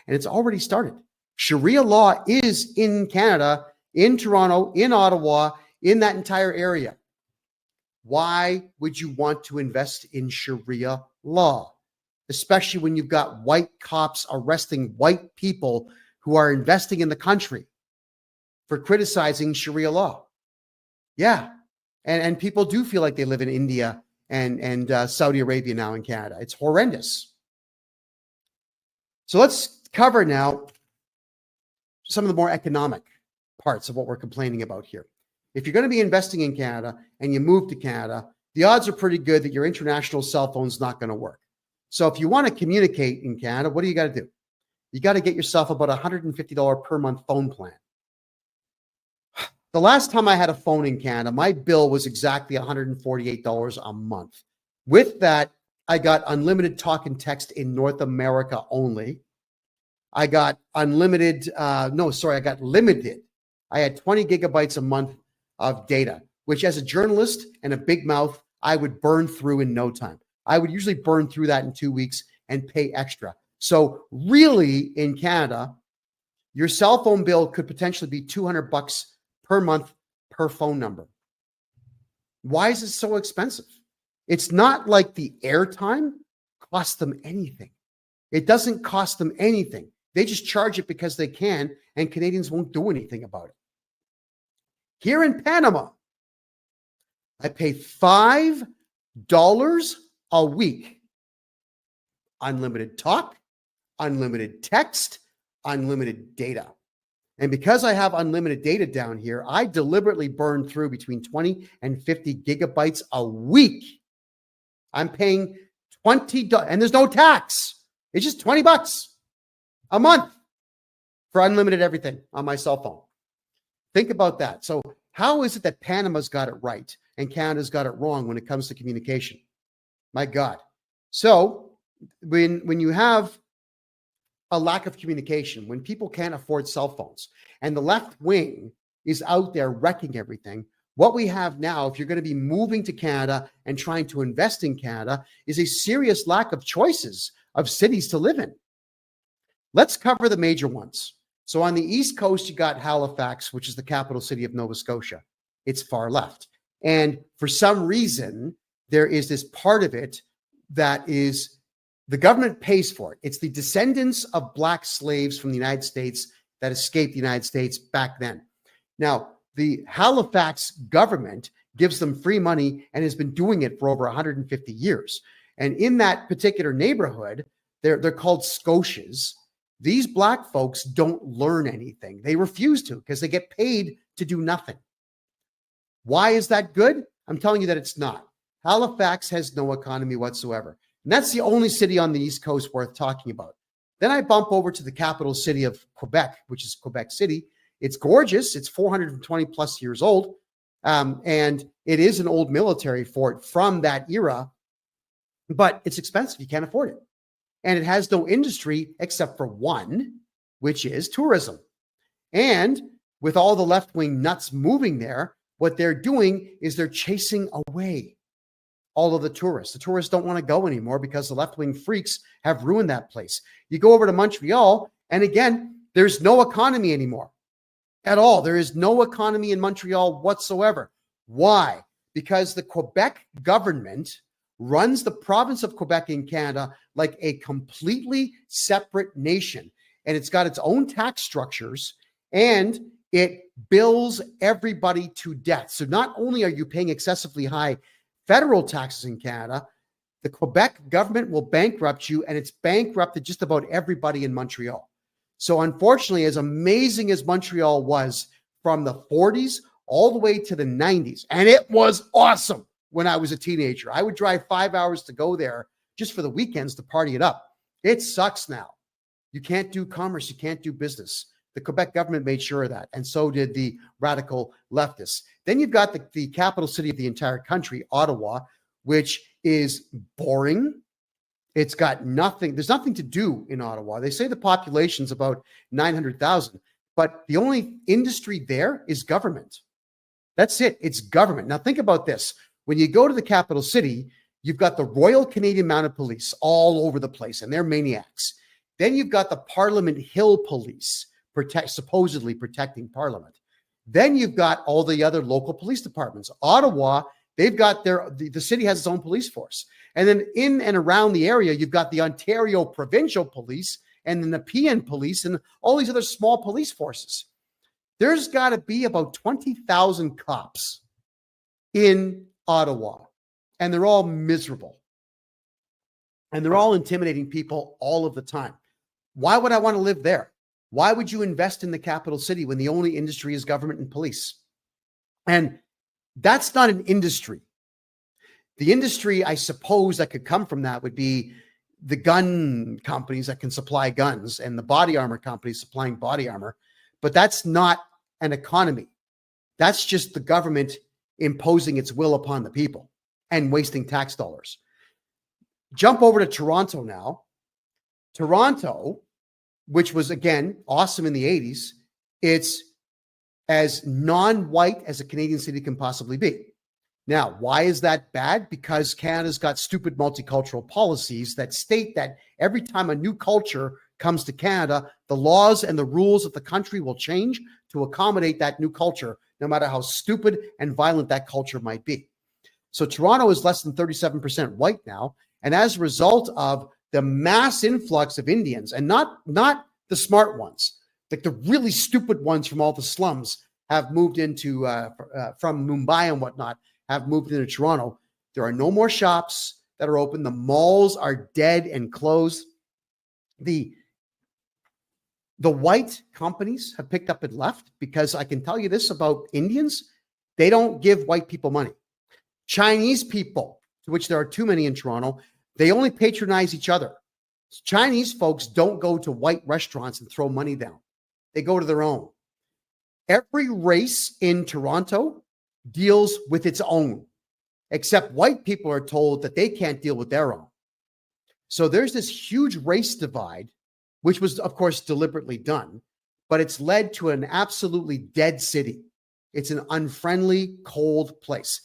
And it's already started. Sharia law is in Canada, in Toronto, in Ottawa, in that entire area. Why would you want to invest in Sharia law, especially when you've got white cops arresting white people who are investing in the country for criticizing Sharia law? Yeah. And people do feel like they live in India and Saudi Arabia now in Canada. It's horrendous. So let's cover now some of the more economic parts of what we're complaining about here. If you're going to be investing in Canada and you move to Canada, the odds are pretty good that your international cell phone's not going to work. So if you want to communicate in Canada, what do you got to do? You got to get yourself about $150 per month phone plan. The last time I had a phone in Canada, my bill was exactly $148 a month. With that, I got unlimited talk and text in North America only. I got I got limited. I had 20 gigabytes a month of data, which as a journalist and a big mouth, I would burn through in no time. I would usually burn through that in 2 weeks and pay extra. So really in Canada, your cell phone bill could potentially be $200 per month per phone number. Why is it so expensive? It's not like the airtime costs them anything. It doesn't cost them anything. They just charge it because they can, and Canadians won't do anything about it. Here in Panama, I pay $5 a week. Unlimited talk, unlimited text, unlimited data. And because I have unlimited data down here, I deliberately burn through between 20 and 50 gigabytes a week. I'm paying $20, and there's no tax. It's just $20 a month for unlimited everything on my cell phone. Think about that. So how is it that Panama's got it right and Canada's got it wrong when it comes to communication? My God. So when you have a lack of communication, when people can't afford cell phones and the left wing is out there wrecking everything, what we have now, if you're going to be moving to Canada and trying to invest in Canada, is a serious lack of choices of cities to live in. Let's cover the major ones. So on the East Coast, you got Halifax, which is the capital city of Nova Scotia. It's far left. And for some reason, there is this part of it that is the government pays for it. It's the descendants of black slaves from the United States that escaped the United States back then. Now, the Halifax government gives them free money and has been doing it for over 150 years. And in that particular neighborhood, they're called Scotias. These black folks don't learn anything. They refuse to because they get paid to do nothing. Why is that good? I'm telling you that it's not. Halifax has no economy whatsoever. And that's the only city on the East Coast worth talking about. Then I bump over to the capital city of Quebec, which is Quebec City. It's gorgeous. It's 420 plus years old. And it is an old military fort from that era, but it's expensive. You can't afford it. And it has no industry except for one, which is tourism. And with all the left-wing nuts moving there, what they're doing is they're chasing away all of the tourists. The tourists don't want to go anymore because the left-wing freaks have ruined that place. You go over to Montreal, and again, there's no economy anymore at all. There is no economy in Montreal whatsoever. Why? Because the Quebec government runs the province of Quebec in Canada like a completely separate nation. And it's got its own tax structures, and it bills everybody to death. So not only are you paying excessively high federal taxes in Canada, the Quebec government will bankrupt you, and it's bankrupted just about everybody in Montreal. So unfortunately, as amazing as Montreal was from the 40s all the way to the 90s, and it was awesome when I was a teenager. I would drive 5 hours to go there just for the weekends to party it up. It sucks now. You can't do commerce. You can't do business. The Quebec government made sure of that, and so did the radical leftists. Then you've got the capital city of the entire country, Ottawa, which is boring. It's got nothing. There's nothing to do in Ottawa. They say the population's about 900,000, but the only industry there is government. That's it. It's government. Now think about this. When you go to the capital city, you've got the Royal Canadian Mounted Police all over the place, and they're maniacs. Then you've got the Parliament Hill Police, supposedly protecting Parliament. Then you've got all the other local police departments. Ottawa They've got the city has its own police force. And then in and around the area, you've got the Ontario Provincial Police and the Nepean Police and all these other small police forces. There's got to be about 20,000 cops in Ottawa, and they're all miserable. And they're all intimidating people all of the time. Why would I want to live there? Why would you invest in the capital city when the only industry is government and police? And that's not an industry. The industry, I suppose, that could come from that would be the gun companies that can supply guns and the body armor companies supplying body armor. But that's not an economy. That's just the government imposing its will upon the people and wasting tax dollars. Jump over to Toronto now. Toronto, which was, again, awesome in the 80s, it's as non-white as a Canadian city can possibly be. Now, why is that bad? Because Canada's got stupid multicultural policies that state that every time a new culture comes to Canada, the laws and the rules of the country will change to accommodate that new culture, no matter how stupid and violent that culture might be. So Toronto is less than 37% white now. And as a result of the mass influx of Indians, and not the smart ones, like the really stupid ones from all the slums have moved into, from Mumbai and whatnot, have moved into Toronto. There are no more shops that are open. The malls are dead and closed. The white companies have picked up and left, because I can tell you this about Indians, they don't give white people money. Chinese people, to which there are too many in Toronto, they only patronize each other. Chinese folks don't go to white restaurants and throw money down. They go to their own. Every race in Toronto deals with its own, except white people are told that they can't deal with their own. So there's this huge race divide, which was, of course, deliberately done, but it's led to an absolutely dead city. It's an unfriendly, cold place.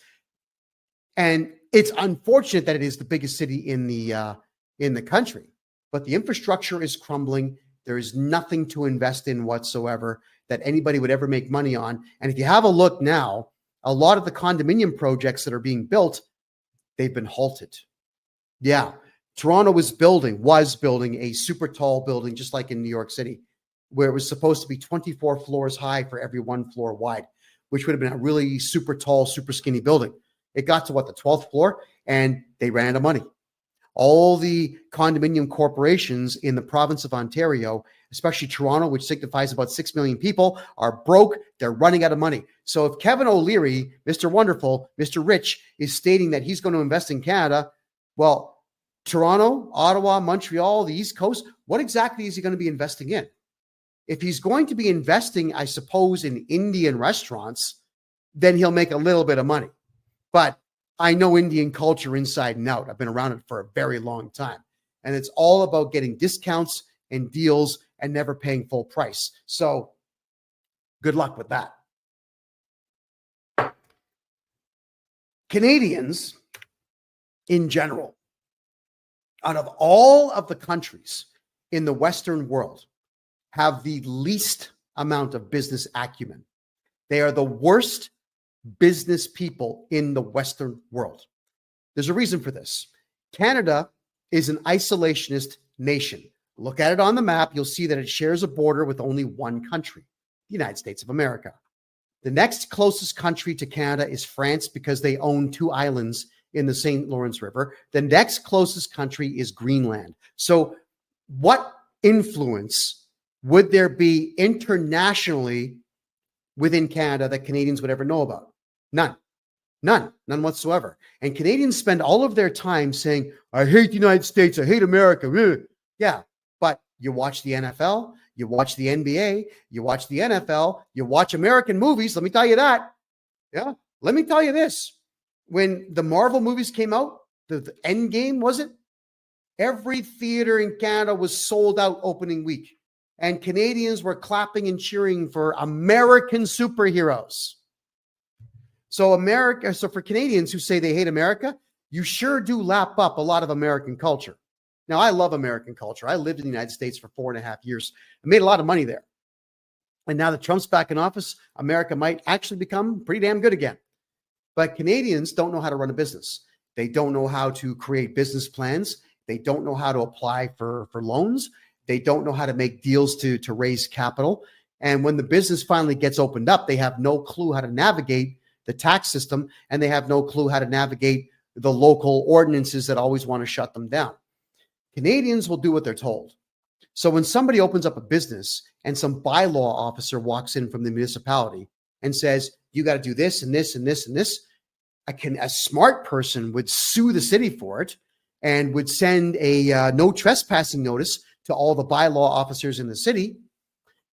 And it's unfortunate that it is the biggest city in the country, but the infrastructure is crumbling. There is nothing to invest in whatsoever that anybody would ever make money on. And if you have a look now, a lot of the condominium projects that are being built, they've been halted. Yeah, Toronto was building a super tall building, just like in New York City, where it was supposed to be 24 floors high for every 1 floor wide, which would have been a really super tall, super skinny building. It got to the 12th floor, and they ran out of money. All the condominium corporations in the province of Ontario, especially Toronto, which signifies about 6 million people, are broke. They're running out of money. So if Kevin O'Leary, Mr. Wonderful, Mr. Rich, is stating that he's going to invest in Canada, well, Toronto, Ottawa, Montreal, the East Coast, what exactly is he going to be investing in? If he's going to be investing, I suppose, in Indian restaurants, then he'll make a little bit of money. But I know Indian culture inside and out. I've been around it for a very long time. And it's all about getting discounts and deals and never paying full price. So good luck with that. Canadians in general, out of all of the countries in the Western world, have the least amount of business acumen. They are the worst business people in the Western world. There's a reason for this. Canada is an isolationist nation. Look at it on the map. You'll see that it shares a border with only one country, the United States of America. The next closest country to Canada is France, because they own 2 islands in the St. Lawrence River. The next closest country is Greenland. So what influence would there be internationally within Canada that Canadians would ever know about? None whatsoever. And Canadians spend all of their time saying, I hate the United States, I hate America. Yeah, but you watch the NFL, you watch the NBA, you watch the NFL, you watch American movies. Let me tell you that. Yeah, let me tell you this. When the Marvel movies came out, the End Game, was it? Every theater in Canada was sold out opening week. And Canadians were clapping and cheering for American superheroes. So for Canadians who say they hate America, you sure do lap up a lot of American culture. Now, I love American culture. I lived in the United States for 4.5 years. I made a lot of money there. And now that Trump's back in office, America might actually become pretty damn good again. But Canadians don't know how to run a business. They don't know how to create business plans. They don't know how to apply for loans. They don't know how to make deals to raise capital. And when the business finally gets opened up, they have no clue how to navigate the tax system, and they have no clue how to navigate the local ordinances that always want to shut them down. Canadians will do what they're told. So when somebody opens up a business and some bylaw officer walks in from the municipality and says, you got to do this and this and this and this, a smart person would sue the city for it and would send a no trespassing notice to all the bylaw officers in the city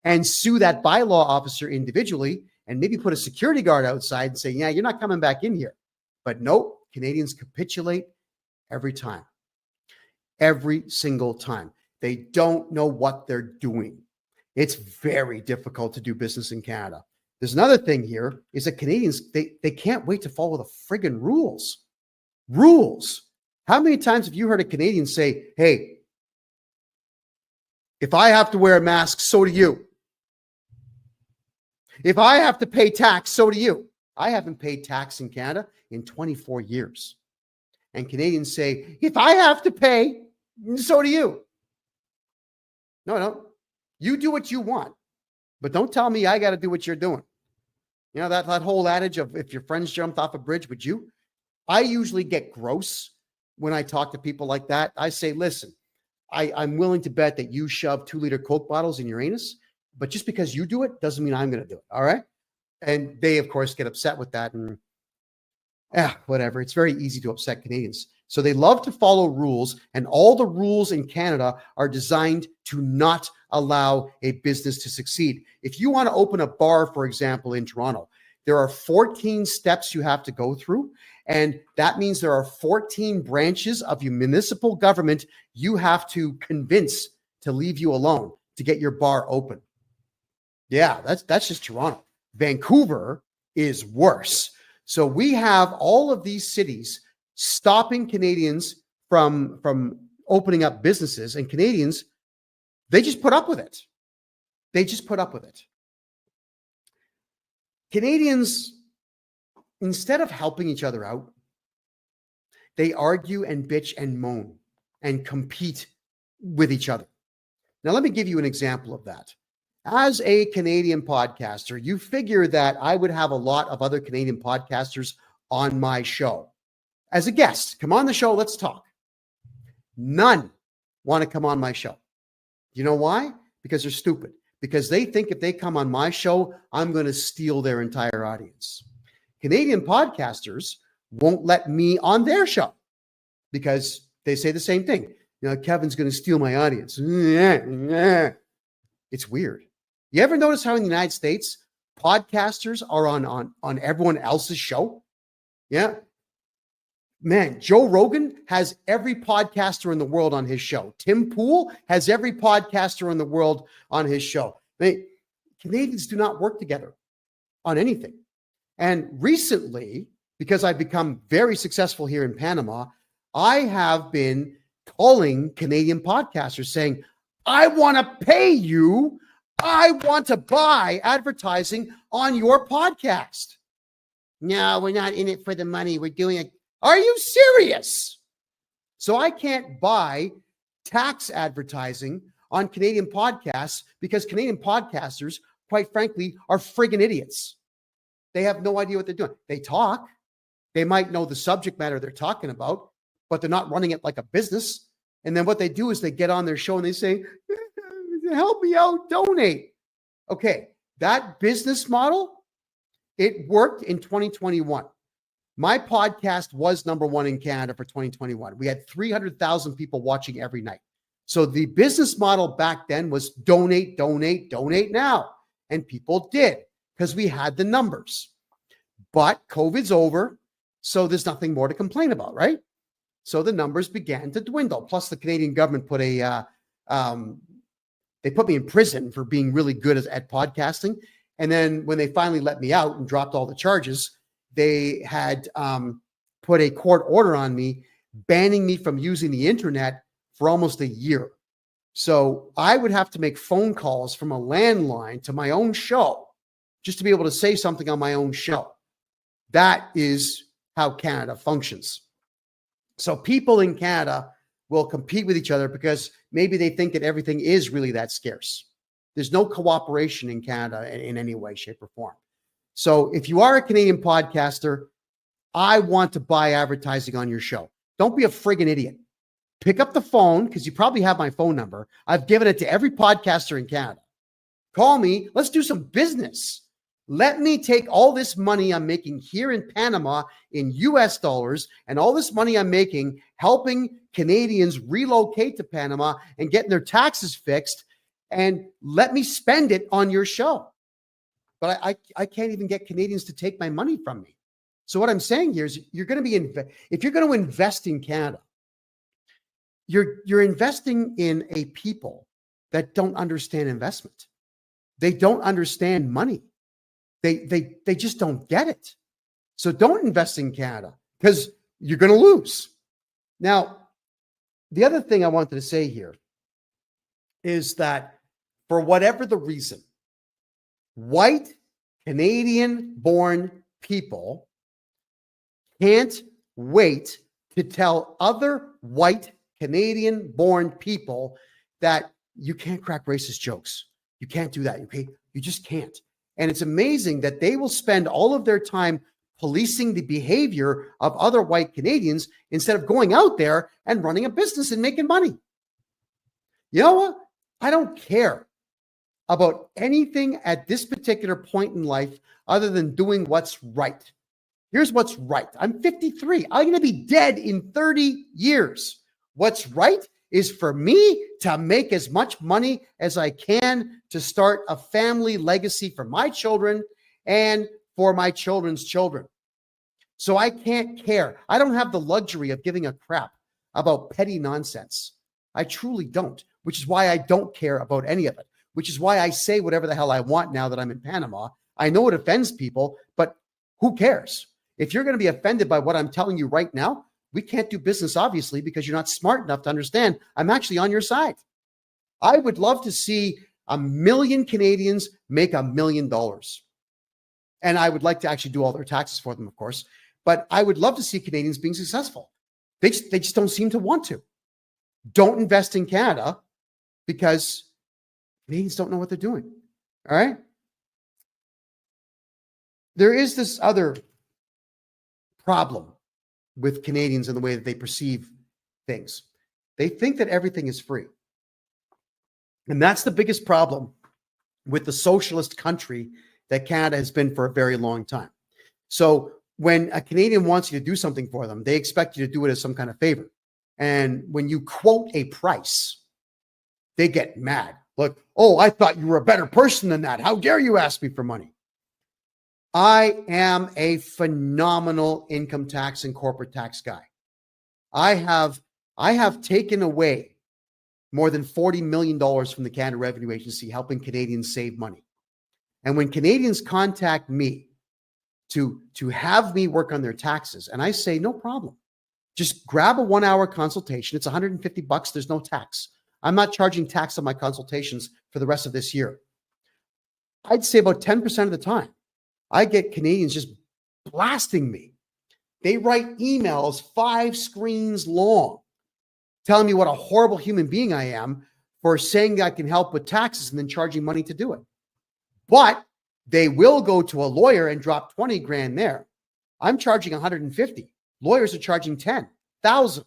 and sue that bylaw officer individually and maybe put a security guard outside and say, yeah, you're not coming back in here. But nope, Canadians capitulate every time. Every single time. They don't know what they're doing. It's very difficult to do business in Canada. There's another thing here is that Canadians, they can't wait to follow the friggin' rules. Rules. How many times have you heard a Canadian say, hey, if I have to wear a mask, so do you. If I have to pay tax, so do you. I haven't paid tax in Canada in 24 years. And Canadians say, if I have to pay, so do you. No. You do what you want. But don't tell me I got to do what you're doing. You know, that whole adage of if your friends jumped off a bridge, would you? I usually get gross when I talk to people like that. I say, listen, I'm willing to bet that you shove 2-liter Coke bottles in your anus, but just because you do it doesn't mean I'm going to do it. All right. And they, of course, get upset with that. And whatever. It's very easy to upset Canadians. So they love to follow rules, and all the rules in Canada are designed to not allow a business to succeed. If you want to open a bar, for example, in Toronto, there are 14 steps you have to go through. And that means there are 14 branches of your municipal government you have to convince to leave you alone to get your bar open. Yeah, that's just Toronto. Vancouver is worse. So we have all of these cities stopping Canadians from opening up businesses, and Canadians, they just put up with it. They just put up with it. Canadians, instead of helping each other out, they argue and bitch and moan and compete with each other. Now, let me give you an example of that. As a Canadian podcaster, you figure that I would have a lot of other Canadian podcasters on my show. As a guest, come on the show, let's talk. None want to come on my show. You know why? Because they're stupid. Because they think if they come on my show, I'm going to steal their entire audience. Canadian podcasters won't let me on their show because they say the same thing. You know, Kevin's going to steal my audience. It's weird. You ever notice how in the United States, podcasters are on everyone else's show? Yeah. Man, Joe Rogan has every podcaster in the world on his show. Tim Pool has every podcaster in the world on his show. Canadians do not work together on anything. And recently, because I've become very successful here in Panama, I have been calling Canadian podcasters saying, I want to pay you. I want to buy advertising on your podcast. No, we're not in it for the money. We're doing it. Are you serious? So I can't buy tax advertising on Canadian podcasts because Canadian podcasters, quite frankly, are friggin' idiots. They have no idea what they're doing. They talk. They might know the subject matter they're talking about, but they're not running it like a business. And then what they do is they get on their show and they say, help me out, donate. Okay, that business model, it worked in 2021. My podcast was number one in Canada for 2021. We had 300,000 people watching every night. So the business model back then was donate, donate, donate now. And people did because we had the numbers. But COVID's over, so there's nothing more to complain about, right? So the numbers began to dwindle. Plus, the Canadian government put they put me in prison for being really good at podcasting. And then when they finally let me out and dropped all the charges, they had put a court order on me, banning me from using the internet for almost a year. So I would have to make phone calls from a landline to my own show just to be able to say something on my own show. That is how Canada functions. So people in Canada will compete with each other because maybe they think that everything is really that scarce. There's no cooperation in Canada in any way, shape, or form. So if you are a Canadian podcaster, I want to buy advertising on your show. Don't be a friggin' idiot. Pick up the phone, because you probably have my phone number. I've given it to every podcaster in Canada. Call me. Let's do some business. Let me take all this money I'm making here in Panama in US dollars and all this money I'm making helping Canadians relocate to Panama and getting their taxes fixed, and let me spend it on your show. But I can't even get Canadians to take my money from me. So what I'm saying here is you're going to be, if you're going to invest in Canada, you're investing in a people that don't understand investment. They don't understand money. They just don't get it. So don't invest in Canada because you're going to lose. Now, the other thing I wanted to say here is that for whatever the reason, white Canadian-born people can't wait to tell other white Canadian-born people that you can't crack racist jokes. You can't do that. Okay? You just can't. And it's amazing that they will spend all of their time policing the behavior of other white Canadians instead of going out there and running a business and making money. You know what? I don't care about anything at this particular point in life other than doing what's right. Here's what's right. I'm 53. I'm going to be dead in 30 years. What's right is for me to make as much money as I can to start a family legacy for my children and for my children's children. So I can't care. I don't have the luxury of giving a crap about petty nonsense. I truly don't, which is why I don't care about any of it, which is why I say whatever the hell I want now that I'm in Panama. I know it offends people, but who cares? If you're going to be offended by what I'm telling you right now, we can't do business, obviously, because you're not smart enough to understand I'm actually on your side. I would love to see 1 million Canadians make $1 million. And I would like to actually do all their taxes for them, of course. But I would love to see Canadians being successful. They just don't seem to want to. Don't invest in Canada because Canadians don't know what they're doing. All right? There is this other problem with Canadians in the way that they perceive things. They think that everything is free. And that's the biggest problem with the socialist country that Canada has been for a very long time. So when a Canadian wants you to do something for them, they expect you to do it as some kind of favor. And when you quote a price, they get mad. Look, oh, I thought you were a better person than that. How dare you ask me for money? I am a phenomenal income tax and corporate tax guy. I have taken away more than $40 million from the Canada Revenue Agency, helping Canadians save money. And when Canadians contact me to have me work on their taxes, and I say, no problem. Just grab a 1-hour consultation. It's $150. There's no tax. I'm not charging tax on my consultations for the rest of this year. I'd say about 10% of the time, I get Canadians just blasting me. They write emails 5 screens long, telling me what a horrible human being I am for saying I can help with taxes and then charging money to do it. But they will go to a lawyer and drop 20 grand there. I'm charging 150. Lawyers are charging 10,000.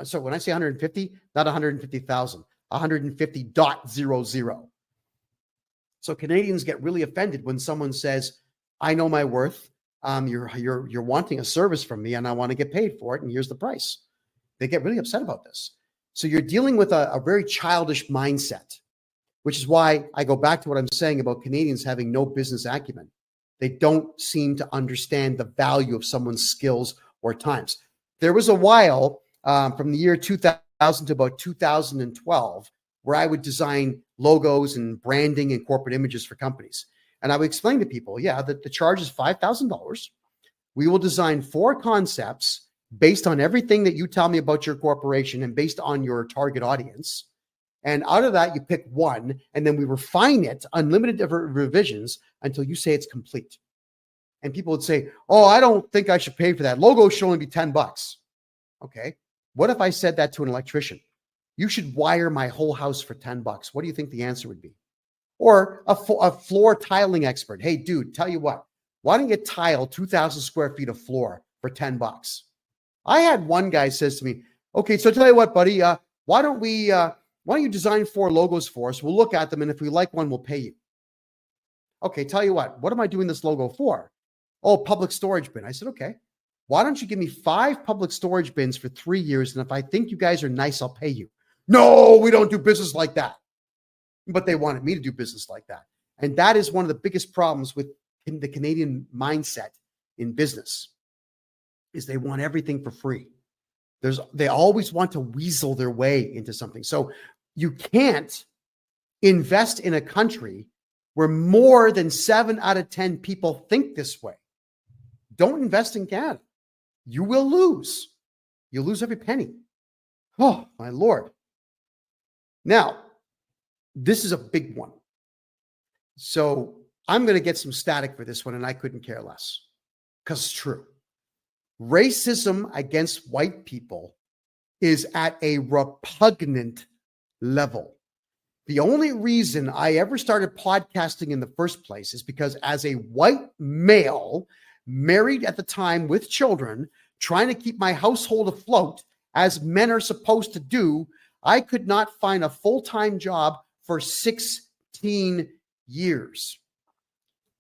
So when I say 150, not 150,000, 150.00. So Canadians get really offended when someone says, I know my worth. You're wanting a service from me and I want to get paid for it. And here's the price. They get really upset about this. So you're dealing with a very childish mindset, which is why I go back to what I'm saying about Canadians having no business acumen. They don't seem to understand the value of someone's skills or times. There was a while from the year 2000 to about 2012 where I would design logos and branding and corporate images for companies. And I would explain to people, yeah, that the charge is $5,000. We will design 4 concepts based on everything that you tell me about your corporation and based on your target audience. And out of that, you pick one, and then we refine it, unlimited revisions until you say it's complete. And people would say, oh, I don't think I should pay for that. Logo should only be $10. Okay. What if I said that to an electrician? You should wire my whole house for $10. What do you think the answer would be? Or a floor tiling expert. Hey, dude, tell you what, why don't you tile 2,000 square feet of floor for $10? I had one guy says to me, okay, so tell you what, buddy, why don't you design 4 logos for us? We'll look at them, and if we like one, we'll pay you. Okay, tell you what am I doing this logo for? Oh, public storage bin. I said, okay, why don't you give me 5 public storage bins for 3 years, and if I think you guys are nice, I'll pay you. No, we don't do business like that. But they wanted me to do business like that. And that is one of the biggest problems with the Canadian mindset in business, is they want everything for free. They always want to weasel their way into something. So you can't invest in a country where more than 7 out of 10 people think this way. Don't invest in Canada. You will lose. You'll lose every penny. Oh, my Lord. Now, this is a big one. So I'm going to get some static for this one, and I couldn't care less, because it's true. Racism against white people is at a repugnant level. The only reason I ever started podcasting in the first place is because, as a white male, married at the time with children, trying to keep my household afloat, as men are supposed to do, I could not find a full-time job for 16 years.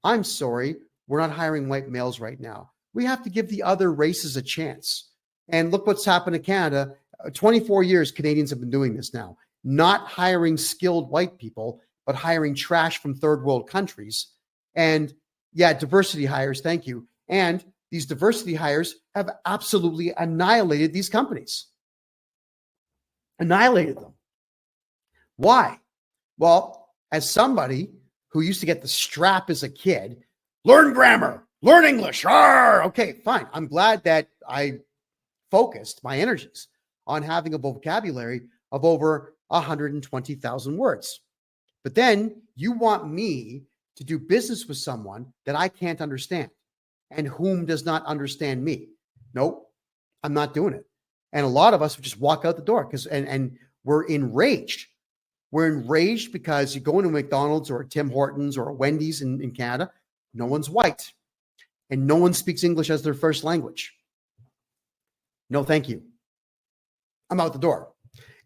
I'm sorry, we're not hiring white males right now. We have to give the other races a chance. And look what's happened to Canada. 24 years Canadians have been doing this now. Not hiring skilled white people, but hiring trash from third world countries. And yeah, diversity hires, thank you. And these diversity hires have absolutely annihilated these companies. Annihilated them. Why? Well, as somebody who used to get the strap as a kid, learn grammar, learn English. Okay, fine. I'm glad that I focused my energies on having a vocabulary of over 120,000 words. But then you want me to do business with someone that I can't understand and whom does not understand me. Nope, I'm not doing it. And a lot of us would just walk out the door because and we're enraged. We're enraged because you go into McDonald's or a Tim Hortons or a Wendy's in Canada, no one's white and no one speaks English as their first language. No, thank you. I'm out the door.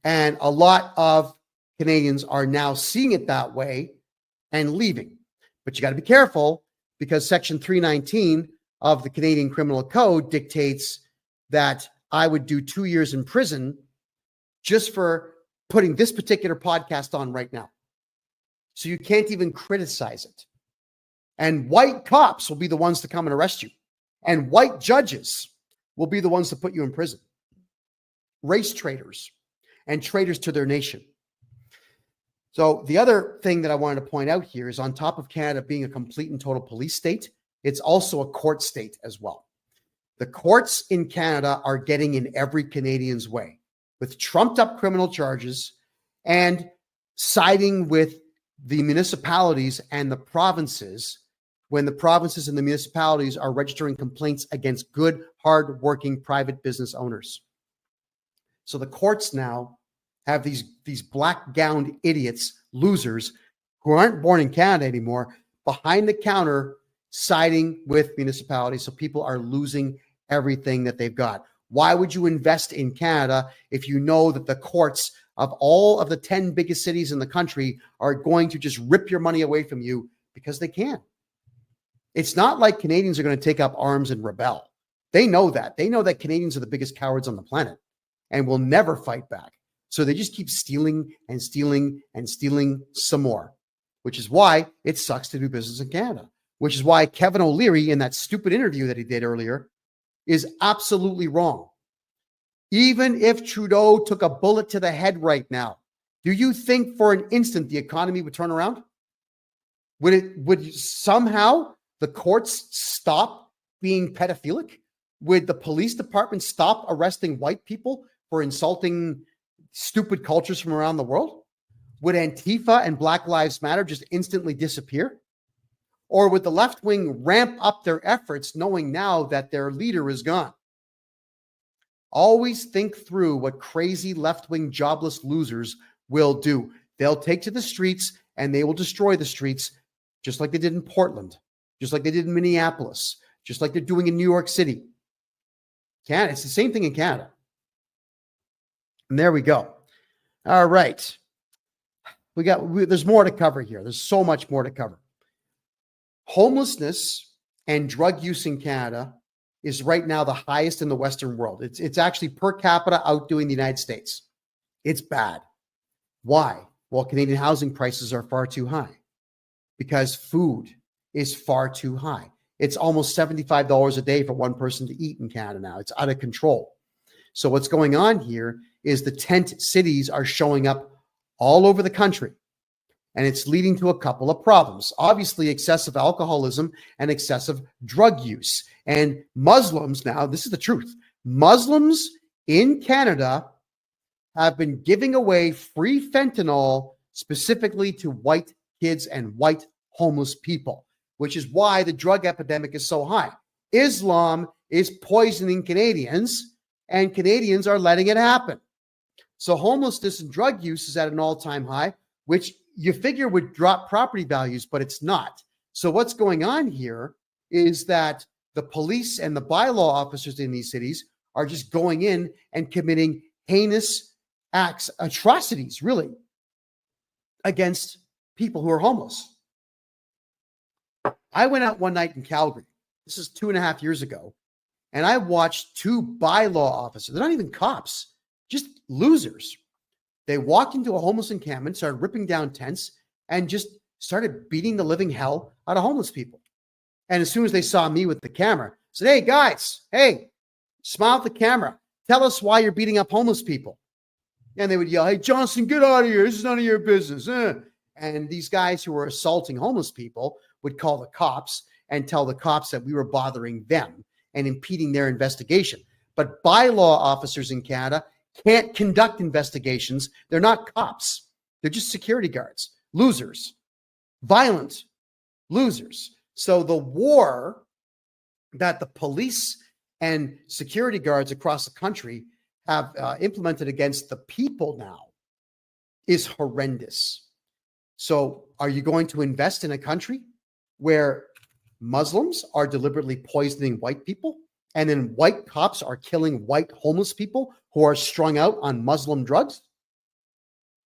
And a lot of Canadians are now seeing it that way and leaving. But you got to be careful, because Section 319 of the Canadian Criminal Code dictates that I would do 2 years in prison just for putting this particular podcast on right now. So you can't even criticize it. And white cops will be the ones to come and arrest you. And white judges will be the ones to put you in prison. Race traitors and traitors to their nation. So the other thing that I wanted to point out here is, on top of Canada being a complete and total police state, it's also a court state as well. The courts in Canada are getting in every Canadian's way with trumped up criminal charges and siding with the municipalities and the provinces when the provinces and the municipalities are registering complaints against good, hard-working private business owners. So the courts now have these black-gowned idiots, losers, who aren't born in Canada anymore, behind the counter siding with municipalities. So people are losing everything that they've got. Why would you invest in Canada if you know that the courts of all of the 10 biggest cities in the country are going to just rip your money away from you because they can? It's not like Canadians are going to take up arms and rebel. They know that. They know that Canadians are the biggest cowards on the planet and will never fight back. So they just keep stealing and stealing and stealing some more, which is why it sucks to do business in Canada, which is why Kevin O'Leary, in that stupid interview that he did earlier, is absolutely wrong. Even if Trudeau took a bullet to the head right now, do you think for an instant the economy would turn around? Would somehow the courts stop being pedophilic? Would the police department stop arresting white people for insulting stupid cultures from around the world? Would Antifa and Black Lives Matter just instantly disappear? Or would the left wing ramp up their efforts knowing now that their leader is gone? Always think through what crazy left-wing jobless losers will do. They'll take to the streets and they will destroy the streets just like they did in Portland, just like they did in Minneapolis, just like they're doing in New York City. Canada, it's the same thing in Canada. And there we go. All right. There's more to cover here. There's so much more to cover. Homelessness and drug use in Canada is right now the highest in the Western world. It's actually per capita outdoing the United States. It's bad. Why? Well, Canadian housing prices are far too high because food is far too high. It's almost $75 a day for one person to eat in Canada now. It's out of control. So what's going on here is the tent cities are showing up all over the country. And it's leading to a couple of problems. Obviously, excessive alcoholism and excessive drug use. And Muslims now, this is the truth. Muslims in Canada have been giving away free fentanyl specifically to white kids and white homeless people, which is why the drug epidemic is so high. Islam is poisoning Canadians, and Canadians are letting it happen. So homelessness and drug use is at an all-time high, which you figure would drop property values, but it's not. So what's going on here is that the police and the bylaw officers in these cities are just going in and committing heinous acts, atrocities, really, against people who are homeless. I went out one night in Calgary. This is 2.5 years ago. And I watched two bylaw officers. They're not even cops, just losers. They walked into a homeless encampment, started ripping down tents, and just started beating the living hell out of homeless people. And as soon as they saw me with the camera, said, "Hey, guys, hey, smile at the camera. Tell us why you're beating up homeless people." And they would yell, "Hey, Johnston, get out of here. This is none of your business." And these guys who were assaulting homeless people would call the cops and tell the cops that we were bothering them and impeding their investigation. But bylaw officers in Canada can't conduct investigations. They're not cops. They're just security guards, losers, violent losers. So the war that the police and security guards across the country have implemented against the people now is horrendous. So are you going to invest in a country where Muslims are deliberately poisoning white people, and then white cops are killing white homeless people who are strung out on Muslim drugs?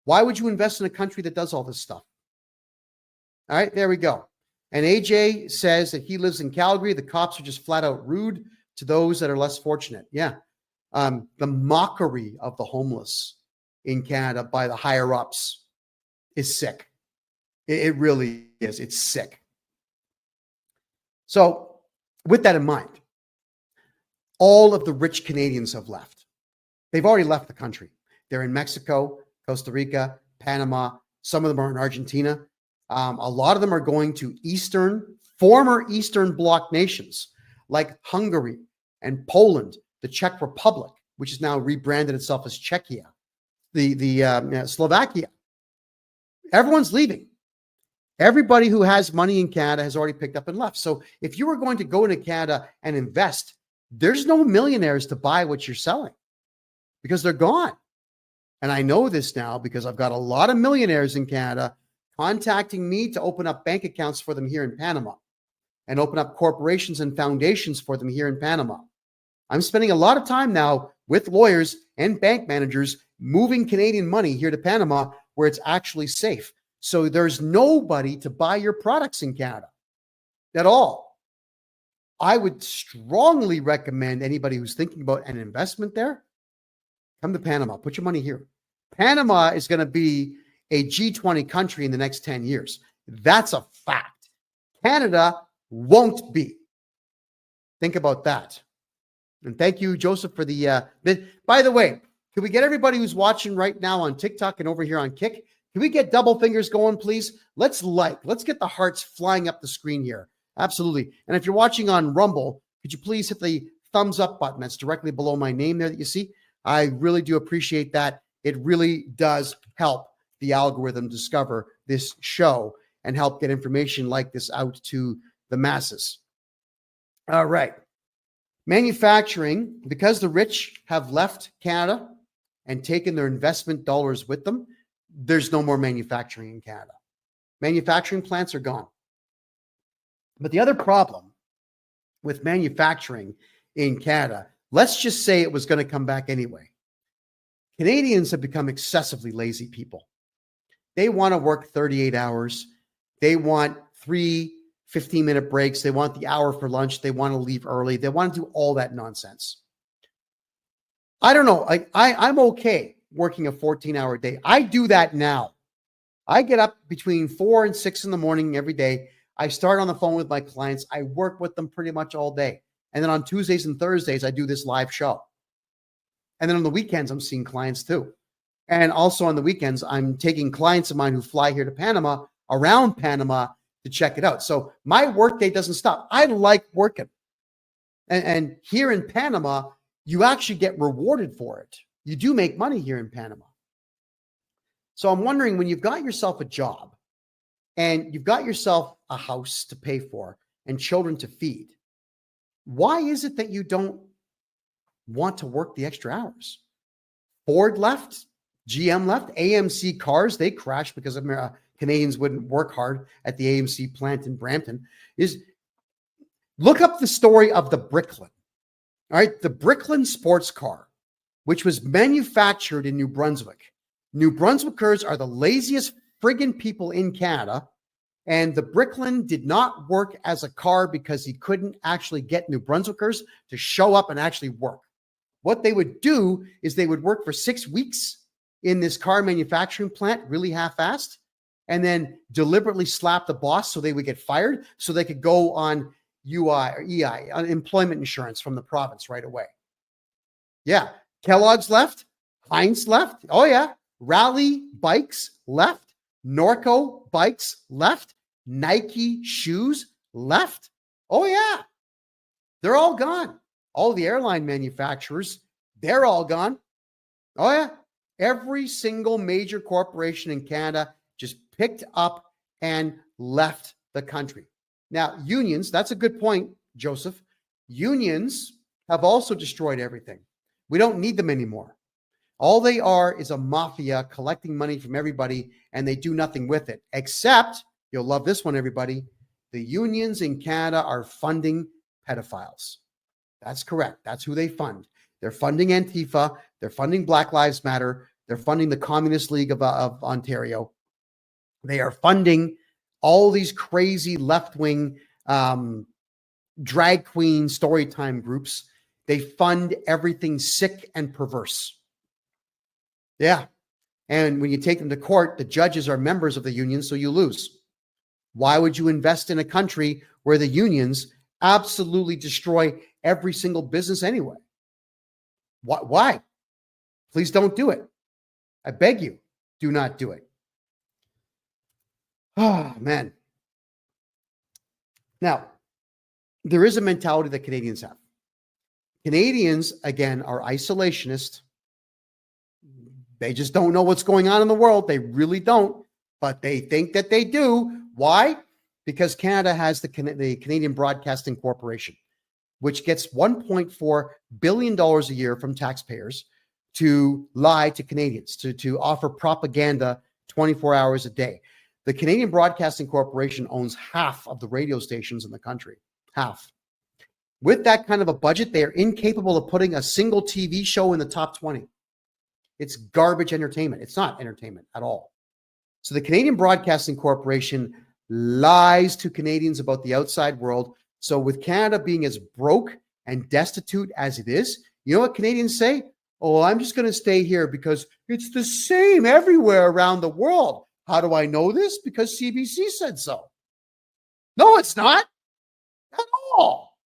Why would you invest in a country that does all this stuff? All right, there we go. And AJ says that he lives in Calgary. The cops are just flat out rude to those that are less fortunate. Yeah. The mockery of the homeless in Canada by the higher ups is sick. It really is. It's sick. So with that in mind, all of the rich Canadians have left. They've already left the country. They're in Mexico, Costa Rica, Panama. Some of them are in Argentina. A lot of them are going to former Eastern Bloc nations like Hungary and Poland, the Czech Republic, which has now rebranded itself as Czechia, Slovakia. Everyone's leaving. Everybody who has money in Canada has already picked up and left. So if you were going to go into Canada and invest, there's no millionaires to buy what you're selling because they're gone. And I know this now because I've got a lot of millionaires in Canada contacting me to open up bank accounts for them here in Panama and open up corporations and foundations for them here in Panama. I'm spending a lot of time now with lawyers and bank managers moving Canadian money here to Panama where it's actually safe. So there's nobody to buy your products in Canada at all. I would strongly recommend anybody who's thinking about an investment there, come to Panama, put your money here. Panama is going to be a G20 country in the next 10 years. That's a fact. Canada won't be. Think about that. And thank you, Joseph, for the by the way, can we get everybody who's watching right now on TikTok and over here on Kick? Can we get double fingers going, please? Let's get the hearts flying up the screen here. Absolutely. And if you're watching on Rumble, could you please hit the thumbs up button that's directly below my name there that you see? I really do appreciate that. It really does help the algorithm discover this show and help get information like this out to the masses. All right. Manufacturing, because the rich have left Canada and taken their investment dollars with them, there's no more manufacturing in Canada. Manufacturing plants are gone. But the other problem with manufacturing in Canada, let's just say it was going to come back anyway. Canadians have become excessively lazy people. They want to work 38 hours. They want 3 15-minute breaks. They want the hour for lunch. They want to leave early. They want to do all that nonsense. I don't know. I'm okay working a 14-hour day. I do that now. I get up between 4 and 6 in the morning every day. I start on the phone with my clients. I work with them pretty much all day. And then on Tuesdays and Thursdays, I do this live show. And then on the weekends, I'm seeing clients too. And also on the weekends, I'm taking clients of mine who fly here to Panama, around Panama, to check it out. So my workday doesn't stop. I like working. And here in Panama, you actually get rewarded for it. You do make money here in Panama. So I'm wondering, when you've got yourself a job and you've got yourself a house to pay for and children to feed, why is it that you don't want to work the extra hours? Ford left, GM left, AMC cars, they crashed because Canadians wouldn't work hard at the AMC plant in Brampton. Look up the story of the Bricklin. All right, the Bricklin sports car, which was manufactured in New Brunswick. New Brunswickers are the laziest friggin' people in Canada, and the Bricklin did not work as a car because he couldn't actually get New Brunswickers to show up and actually work. What they would do is they would work for 6 weeks in this car manufacturing plant, really half-assed, and then deliberately slap the boss so they would get fired so they could go on UI or EI, unemployment insurance from the province right away. Yeah. Kellogg's left. Heinz left. Oh, yeah. Rally Bikes left. Norco Bikes left. Nike shoes left. Oh, yeah. They're all gone. All the airline manufacturers, they're all gone. Oh, yeah. Every single major corporation in Canada just picked up and left the country. Now, unions, that's a good point, Joseph. Unions have also destroyed everything. We don't need them anymore. All they are is a mafia collecting money from everybody, and they do nothing with it, except, you'll love this one, everybody, the unions in Canada are funding pedophiles. That's correct. That's who they fund. They're funding Antifa. They're funding Black Lives Matter. They're funding the Communist League of Ontario. They are funding all these crazy left-wing drag queen storytime groups. They fund everything sick and perverse. Yeah. And when you take them to court, the judges are members of the union, so you lose. Why would you invest in a country where the unions absolutely destroy every single business anyway? Why? Please don't do it. I beg you, do not do it. Oh, man. Now, there is a mentality that Canadians have. Canadians, again, are isolationist. They just don't know what's going on in the world. They really don't, but they think that they do. Why? Because Canada has the Canadian Broadcasting Corporation, which gets $1.4 billion a year from taxpayers to lie to Canadians, to offer propaganda 24 hours a day. The Canadian Broadcasting Corporation owns half of the radio stations in the country. Half. With that kind of a budget, they are incapable of putting a single TV show in the top 20. It's garbage entertainment. It's not entertainment at all. So the Canadian Broadcasting Corporation lies to Canadians about the outside world. So with Canada being as broke and destitute as it is, you know what Canadians say? Oh, I'm just going to stay here because it's the same everywhere around the world. How do I know this? Because CBC said so. No, it's not at all.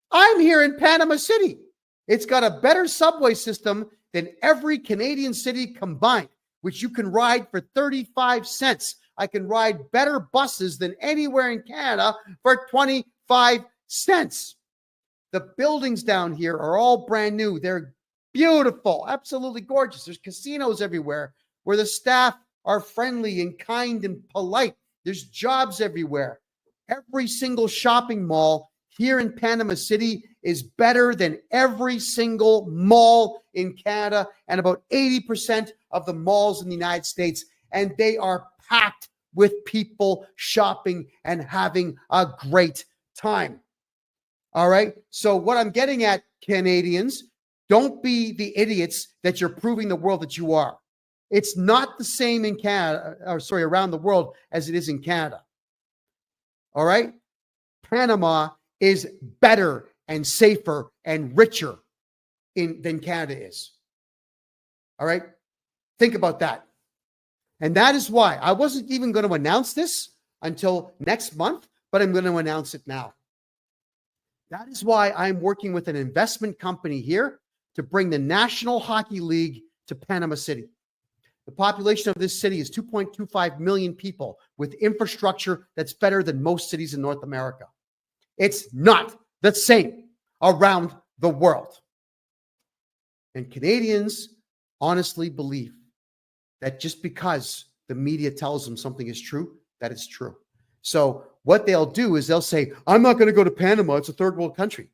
I'm here in Panama City. It's got a better subway system than every Canadian city combined, which you can ride for 35 cents. I can ride better buses than anywhere in Canada for 25 cents. The buildings down here are all brand new. They're beautiful, absolutely gorgeous. There's casinos everywhere where the staff are friendly and kind and polite. There's jobs everywhere. Every single shopping mall here in Panama City is better than every single mall in Canada and about 80% of the malls in the United States. And they are packed with people shopping and having a great time. All right. So what I'm getting at, Canadians, don't be the idiots that you're proving the world that you are. It's not the same in Canada, around the world as it is in Canada. All right. Panama is better and safer and richer than Canada is. All right. Think about that. And that is why I wasn't even going to announce this until next month, but I'm going to announce it now. That is why I'm working with an investment company here to bring the National Hockey League to Panama City. The population of this city is 2.25 million people with infrastructure that's better than most cities in North America. It's not the same around the world. And Canadians honestly believe that just because the media tells them something is true, that it's true. So what they'll do is they'll say, I'm not going to go to Panama. It's a third world country.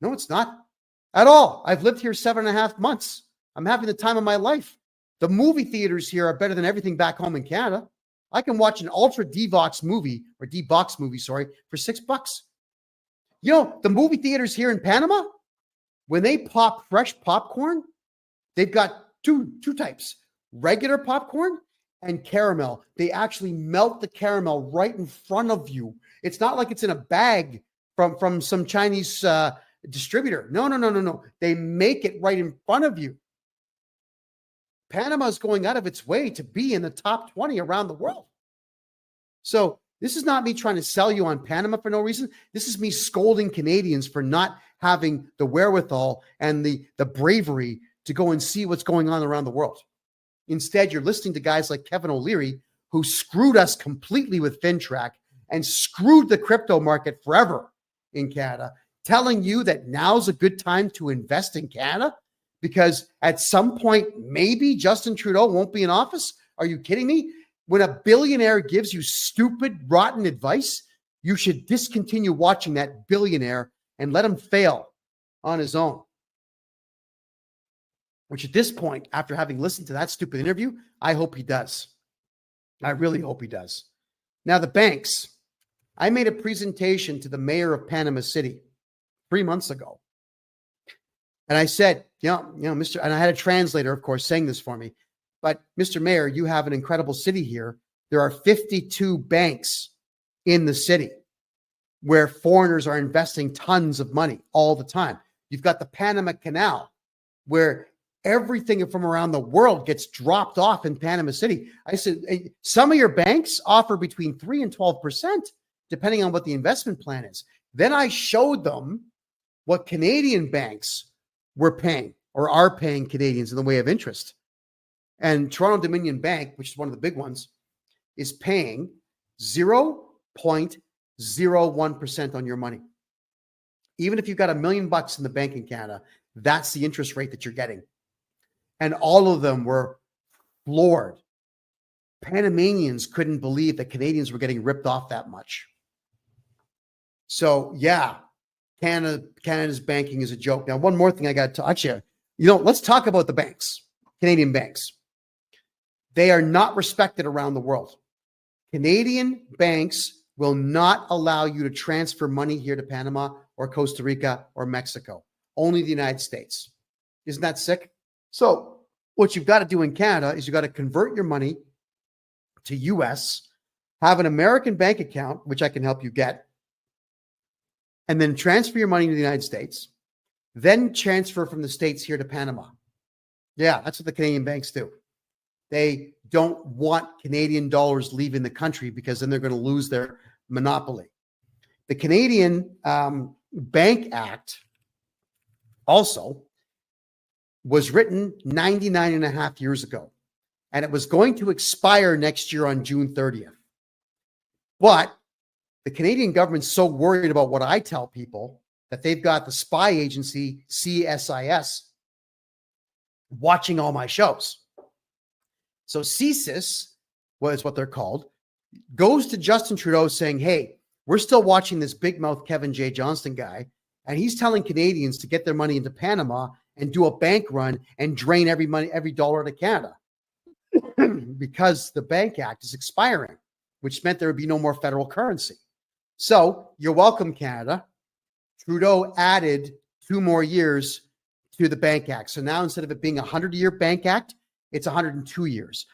No, it's not at all. I've lived here 7.5 months. I'm having the time of my life. The movie theaters here are better than everything back home in Canada. I can watch an ultra D-box movie, for $6. You know, the movie theaters here in Panama, when they pop fresh popcorn, they've got two types, regular popcorn and caramel. They actually melt the caramel right in front of you. It's not like it's in a bag from some Chinese distributor. No. They make it right in front of you. Panama is going out of its way to be in the top 20 around the world. So this is not me trying to sell you on Panama for no reason. This is me scolding Canadians for not having the wherewithal and the bravery to go and see what's going on around the world. Instead, you're listening to guys like Kevin O'Leary, who screwed us completely with FinTrack and screwed the crypto market forever in Canada, telling you that now's a good time to invest in Canada because at some point, maybe Justin Trudeau won't be in office. Are you kidding me? When a billionaire gives you stupid, rotten advice, you should discontinue watching that billionaire and let him fail on his own. Which at this point, after having listened to that stupid interview, I hope he does. I really hope he does. Now, the banks. I made a presentation to the mayor of Panama City 3 months ago. And I said, Mr. And I had a translator, of course, saying this for me. But Mr. Mayor, you have an incredible city here. There are 52 banks in the city where foreigners are investing tons of money all the time. You've got the Panama Canal, where everything from around the world gets dropped off in Panama City. I said, some of your banks offer between 3 and 12%, depending on what the investment plan is. Then I showed them what Canadian banks were paying or are paying Canadians in the way of interest. And Toronto Dominion Bank, which is one of the big ones, is paying 0.01% on your money. Even if you've got $1 million in the bank in Canada, that's the interest rate that you're getting. And all of them were floored. Panamanians couldn't believe that Canadians were getting ripped off that much. So, yeah, Canada's banking is a joke. Now, one more thing I got to touch here. Let's talk about the banks, Canadian banks. They are not respected around the world. Canadian banks will not allow you to transfer money here to Panama or Costa Rica or Mexico. Only the United States. Isn't that sick? So what you've got to do in Canada is you've got to convert your money to US, have an American bank account, which I can help you get, and then transfer your money to the United States, then transfer from the States here to Panama. Yeah, that's what the Canadian banks do. They don't want Canadian dollars leaving the country because then they're going to lose their monopoly. The Canadian Bank Act also was written 99 and a half years ago, and it was going to expire next year on June 30th. But the Canadian government's so worried about what I tell people that they've got the spy agency CSIS watching all my shows. So CSIS was what they're called, goes to Justin Trudeau saying, hey, we're still watching this big mouth Kevin J. Johnston guy, and he's telling Canadians to get their money into Panama and do a bank run and drain every dollar to Canada because the Bank Act is expiring, which meant there would be no more federal currency. So you're welcome, Canada. Trudeau added 2 more years to the Bank Act. So now instead of it being a 100-year Bank Act, it's 102 years.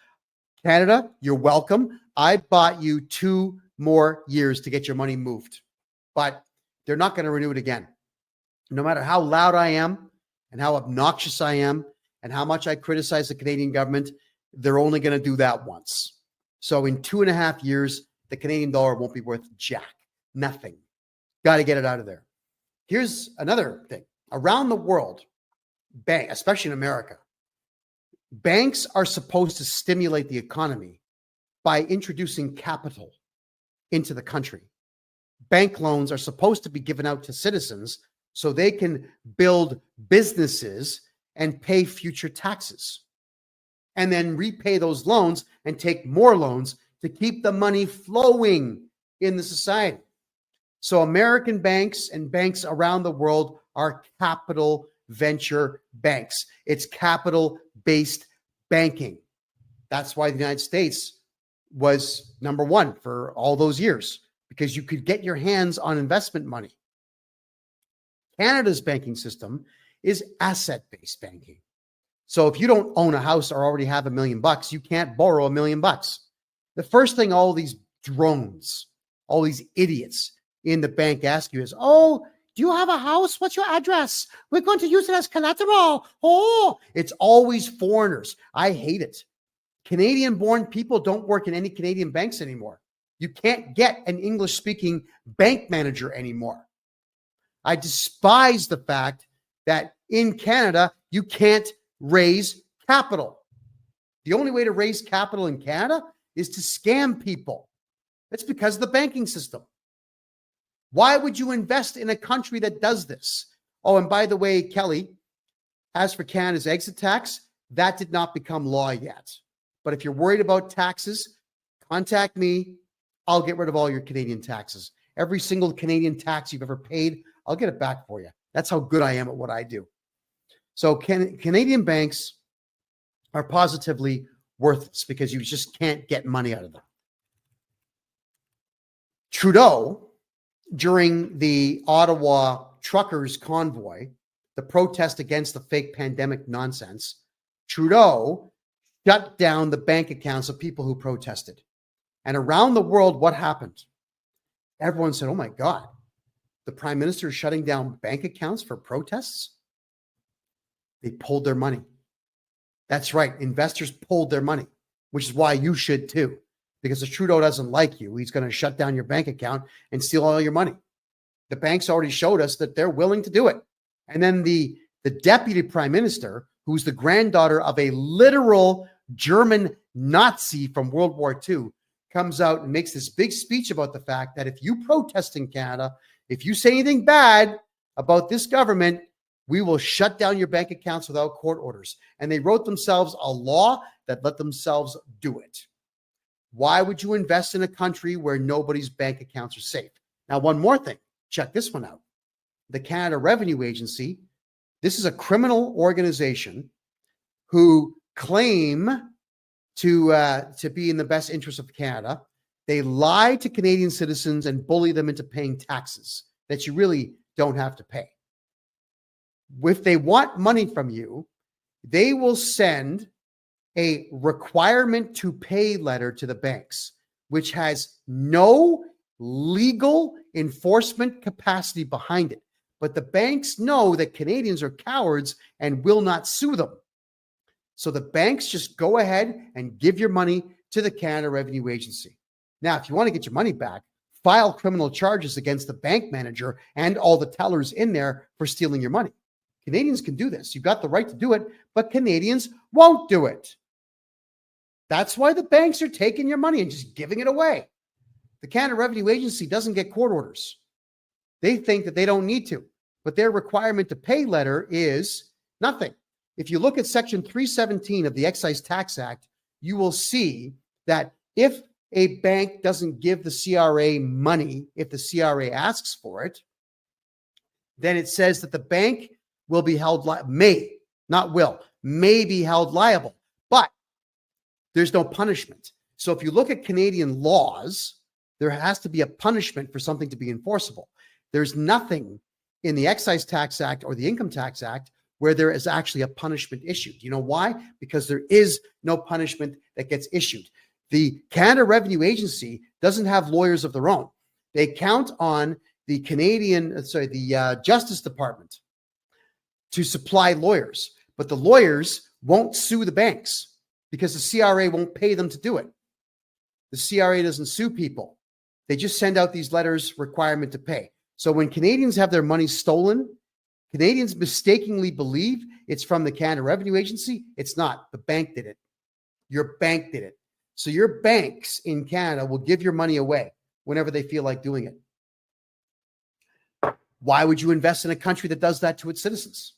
Canada, you're welcome. I bought you 2 more years to get your money moved, but they're not going to renew it again. No matter how loud I am and how obnoxious I am and how much I criticize the Canadian government, they're only going to do that once. So in 2.5 years, the Canadian dollar won't be worth jack, nothing. Got to get it out of there. Here's another thing. Around the world, especially in America, banks are supposed to stimulate the economy by introducing capital into the country. Bank loans are supposed to be given out to citizens so they can build businesses and pay future taxes, and then repay those loans and take more loans to keep the money flowing in the society. So American banks and banks around the world are capital venture banks. It's capital-based banking. That's why the United States was number 1 for all those years, because you could get your hands on investment money. Canada's banking system is asset-based banking. So if you don't own a house or already have $1 million, you can't borrow $1 million. The first thing all these drones, all these idiots in the bank ask you is, oh, do you have a house? What's your address? We're going to use it as collateral. Oh, it's always foreigners. I hate it. Canadian-born people don't work in any Canadian banks anymore. You can't get an English-speaking bank manager anymore. I despise the fact that in Canada, you can't raise capital. The only way to raise capital in Canada is to scam people. It's because of the banking system. Why would you invest in a country that does this? Oh, and by the way, Kelly, as for Canada's exit tax, that did not become law yet. But if you're worried about taxes, contact me. I'll get rid of all your Canadian taxes. Every single Canadian tax you've ever paid, I'll get it back for you. That's how good I am at what I do. So Canadian banks are positively worthless because you just can't get money out of them. Trudeau, during the Ottawa truckers convoy, the protest against the fake pandemic nonsense, Trudeau shut down the bank accounts of people who protested. And around the world, what happened? Everyone said, oh my God, the prime minister is shutting down bank accounts for protests? They pulled their money. That's right. Investors pulled their money, which is why you should too. Because if Trudeau doesn't like you, he's going to shut down your bank account and steal all your money. The banks already showed us that they're willing to do it. And then the deputy prime minister, who's the granddaughter of a literal German Nazi from World War II, comes out and makes this big speech about the fact that if you protest in Canada, if you say anything bad about this government, we will shut down your bank accounts without court orders. And they wrote themselves a law that let themselves do it. Why would you invest in a country where nobody's bank accounts are safe? Now, one more thing. Check this one out. The Canada Revenue Agency, this is a criminal organization who claim to be in the best interest of Canada. They lie to Canadian citizens and bully them into paying taxes that you really don't have to pay. If they want money from you, they will send a requirement to pay letter to the banks, which has no legal enforcement capacity behind it. But the banks know that Canadians are cowards and will not sue them. So the banks just go ahead and give your money to the Canada Revenue Agency. Now, if you want to get your money back, file criminal charges against the bank manager and all the tellers in there for stealing your money. Canadians can do this. You've got the right to do it, but Canadians won't do it. That's why the banks are taking your money and just giving it away. The Canada Revenue Agency doesn't get court orders. They think that they don't need to, but their requirement to pay letter is nothing. If you look at Section 317 of the Excise Tax Act, you will see that if a bank doesn't give the CRA money if the CRA asks for it, then it says that the bank will be held may be held liable, but there's no punishment. So if you look at Canadian laws, there has to be a punishment for something to be enforceable. There's nothing in the Excise Tax Act or the Income Tax Act where there is actually a punishment issued. You know why? Because there is no punishment that gets issued. The Canada Revenue Agency doesn't have lawyers of their own. They count on the Justice Department to supply lawyers, but the lawyers won't sue the banks because the CRA won't pay them to do it. The CRA doesn't sue people. They just send out these letters requirement to pay. So when Canadians have their money stolen, Canadians mistakenly believe it's from the Canada Revenue Agency. It's not. The bank did it. Your bank did it. So your banks in Canada will give your money away whenever they feel like doing it. Why would you invest in a country that does that to its citizens?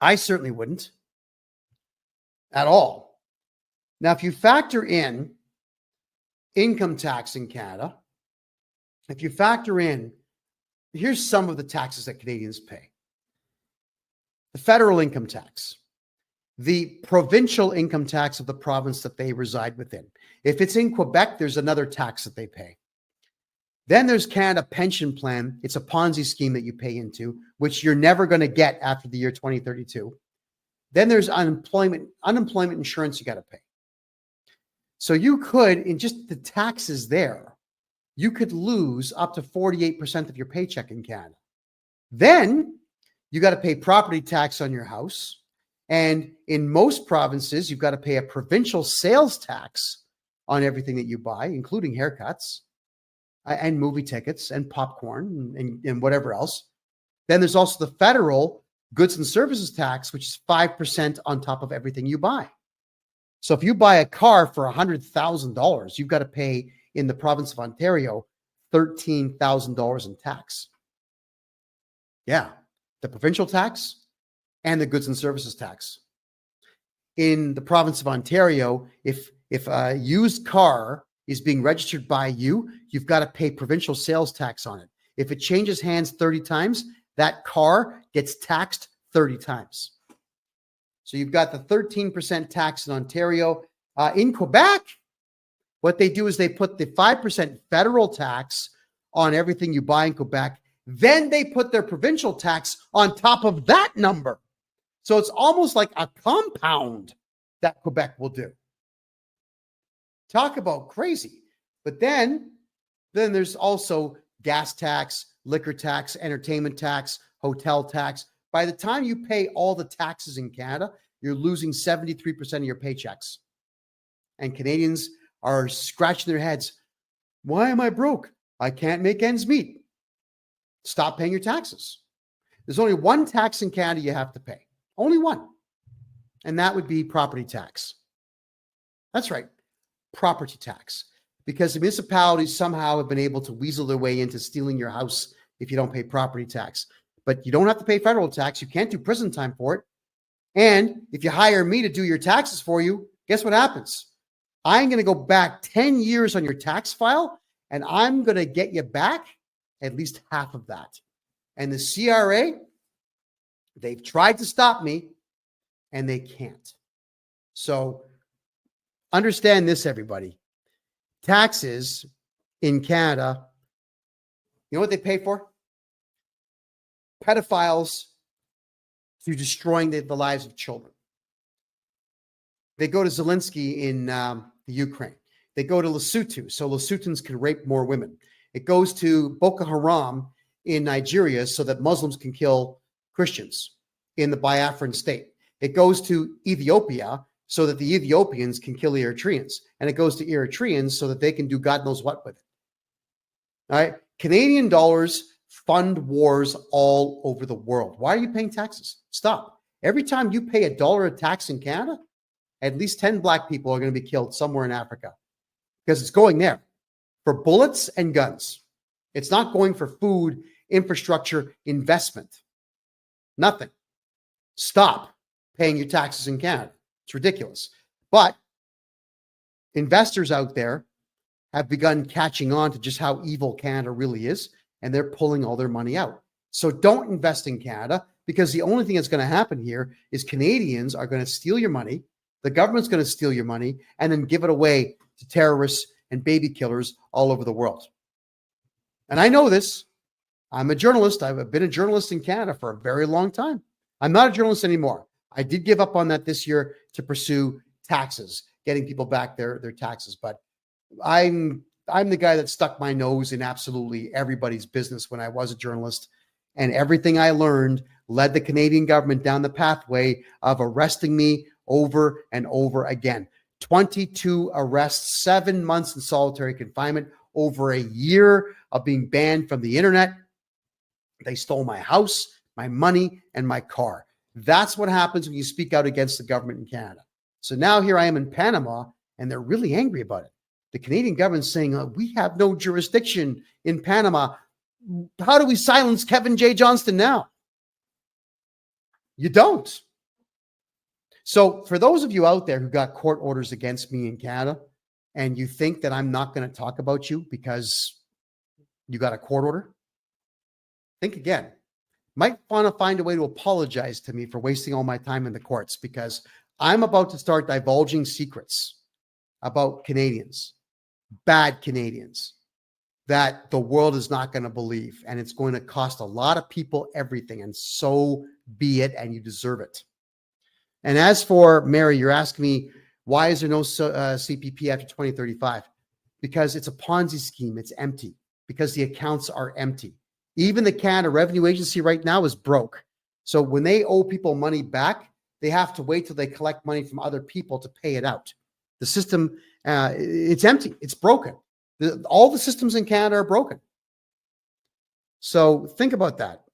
I certainly wouldn't at all. Now, if you factor in income tax in Canada, if you factor in, here's some of the taxes that Canadians pay. The federal income tax, the provincial income tax of the province that they reside within. If it's in Quebec, there's another tax that they pay. Then there's Canada Pension Plan. It's a Ponzi scheme that you pay into, which you're never going to get after the year 2032. Then there's unemployment insurance you got to pay. So you could, in just the taxes there, you could lose up to 48% of your paycheck in Canada. Then you got to pay property tax on your house. And in most provinces, you've got to pay a provincial sales tax on everything that you buy, including haircuts and movie tickets and popcorn and whatever else. Then there's also the federal goods and services tax, which is 5% on top of everything you buy. So if you buy a car for $100,000, you've got to pay in the province of Ontario $13,000 in tax. Yeah, the provincial tax and the goods and services tax. In the province of Ontario, if a used car is being registered by you, you've got to pay provincial sales tax on it. If it changes hands 30 times, that car gets taxed 30 times. So you've got the 13% tax in Ontario. In Quebec, what they do is they put the 5% federal tax on everything you buy in Quebec. Then they put their provincial tax on top of that number. So it's almost like a compound that Quebec will do. Talk about crazy. But then there's also gas tax, liquor tax, entertainment tax, hotel tax. By the time you pay all the taxes in Canada, you're losing 73% of your paychecks. And Canadians are scratching their heads. Why am I broke? I can't make ends meet. Stop paying your taxes. There's only one tax in Canada you have to pay. Only one. And that would be property tax. That's right. Property tax. Because the municipalities somehow have been able to weasel their way into stealing your house if you don't pay property tax. But you don't have to pay federal tax. You can't do prison time for it. And if you hire me to do your taxes for you, guess what happens? I'm going to go back 10 years on your tax file, and I'm going to get you back at least half of that. And the CRA, they've tried to stop me, and they can't. So understand this, everybody. Taxes in Canada, you know what they pay for? Pedophiles to destroying the lives of children. They go to Zelensky in the Ukraine. They go to Lesotho, so Lesothans can rape more women. It goes to Boko Haram in Nigeria so that Muslims can kill Christians in the Biafran state. It goes to Ethiopia so that the Ethiopians can kill the Eritreans. And it goes to Eritreans so that they can do God knows what with it. All right. Canadian dollars fund wars all over the world. Why are you paying taxes? Stop. Every time you pay $1 of tax in Canada, at least 10 black people are going to be killed somewhere in Africa because it's going there for bullets and guns. It's not going for food, infrastructure, investment. Nothing. Stop paying your taxes in Canada. It's ridiculous. But investors out there have begun catching on to just how evil Canada really is, and they're pulling all their money out. So don't invest in Canada, because the only thing that's going to happen here is Canadians are going to steal your money, the government's going to steal your money, and then give it away to terrorists and baby killers all over the world. And I know this. I'm a journalist. I've been a journalist in Canada for a very long time. I'm not a journalist anymore. I did give up on that this year to pursue taxes, getting people back their taxes. But I'm the guy that stuck my nose in absolutely everybody's business when I was a journalist. And everything I learned led the Canadian government down the pathway of arresting me over and over again. 22 arrests, 7 months in solitary confinement, over a year of being banned from the internet. They stole my house, my money, and my car. That's what happens when you speak out against the government in Canada. So now here I am in Panama, and they're really angry about it. The Canadian government's saying, we have no jurisdiction in Panama. How do we silence Kevin J. Johnston now? You don't. So for those of you out there who got court orders against me in Canada, and you think that I'm not going to talk about you because you got a court order, think again. Might want to find a way to apologize to me for wasting all my time in the courts, because I'm about to start divulging secrets about Canadians, bad Canadians, that the world is not going to believe. And it's going to cost a lot of people everything. And so be it. And you deserve it. And as for Mary, you're asking me, why is there no CPP after 2035? Because it's a Ponzi scheme. It's empty. Because the accounts are empty. Even the Canada Revenue Agency right now is broke. So when they owe people money back, they have to wait till they collect money from other people to pay it out. The system, it's empty. It's broken. All the systems in Canada are broken. So think about that.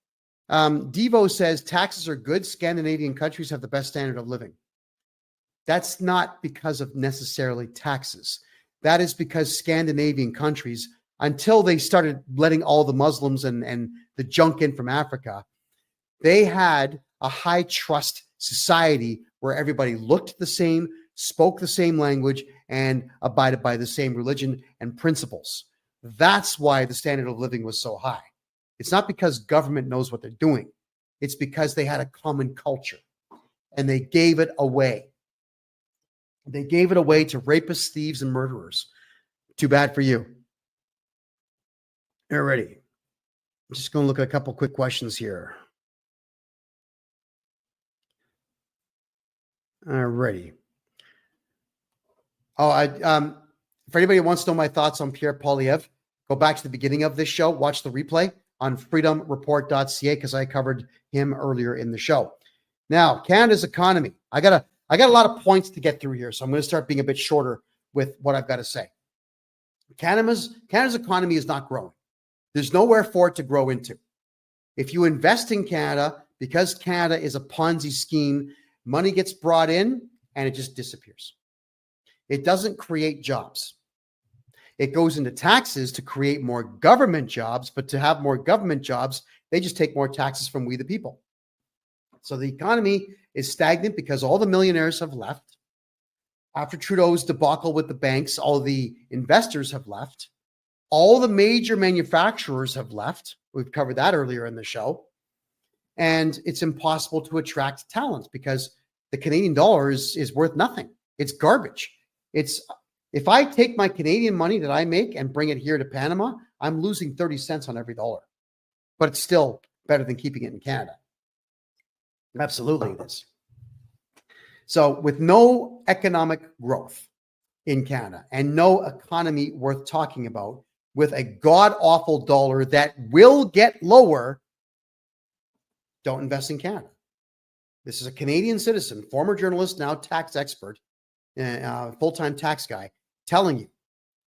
Devo says taxes are good. Scandinavian countries have the best standard of living. That's not because of necessarily taxes. That is because Scandinavian countries, until they started letting all the Muslims and the junk in from Africa, they had a high trust society where everybody looked the same, spoke the same language, and abided by the same religion and principles. That's why the standard of living was so high. It's not because government knows what they're doing. It's because they had a common culture and they gave it away. They gave it away to rapists, thieves, and murderers. Too bad for you. Alrighty. I'm just going to look at a couple quick questions here. Alrighty. Oh, if anybody who wants to know my thoughts on Pierre Poilievre, go back to the beginning of this show, watch the replay on freedomreport.ca, because I covered him earlier in the show. Now, Canada's economy. I got a lot of points to get through here, so I'm going to start being a bit shorter with what I've got to say. Canada's economy is not growing. There's nowhere for it to grow into. If you invest in Canada, because Canada is a Ponzi scheme, money gets brought in and it just disappears. It doesn't create jobs. It goes into taxes to create more government jobs, but to have more government jobs, they just take more taxes from we the people. So the economy is stagnant because all the millionaires have left. After Trudeau's debacle with the banks, all the investors have left. All the major manufacturers have left. We've covered that earlier in the show. And it's impossible to attract talent because the Canadian dollar is worth nothing. It's garbage. If I take my Canadian money that I make and bring it here to Panama, I'm losing 30 cents on every dollar. But it's still better than keeping it in Canada. Absolutely it is. So with no economic growth in Canada and no economy worth talking about, with a god-awful dollar that will get lower, don't invest in Canada. This is a Canadian citizen, former journalist, now tax expert, full-time tax guy, telling you,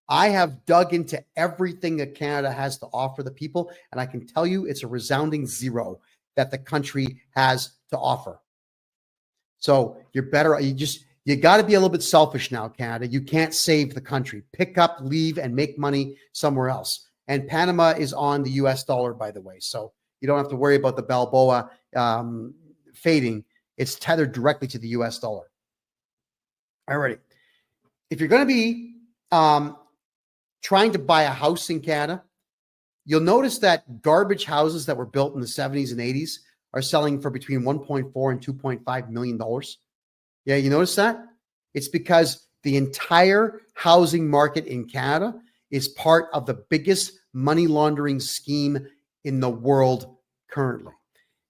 I have dug into everything that Canada has to offer the people, and I can tell you it's a resounding zero that the country has to offer. So you're better, you got to be a little bit selfish now, Canada. You can't save the country. Pick up, leave, and make money somewhere else. And Panama is on the US dollar, by the way. So you don't have to worry about the Balboa fading. It's tethered directly to the US dollar. All righty. If you're going to be trying to buy a house in Canada, you'll notice that garbage houses that were built in the 70s and 80s are selling for between 1.4 and 2.5 million dollars. Yeah, you notice that? It's because the entire housing market in Canada is part of the biggest money laundering scheme in the world currently.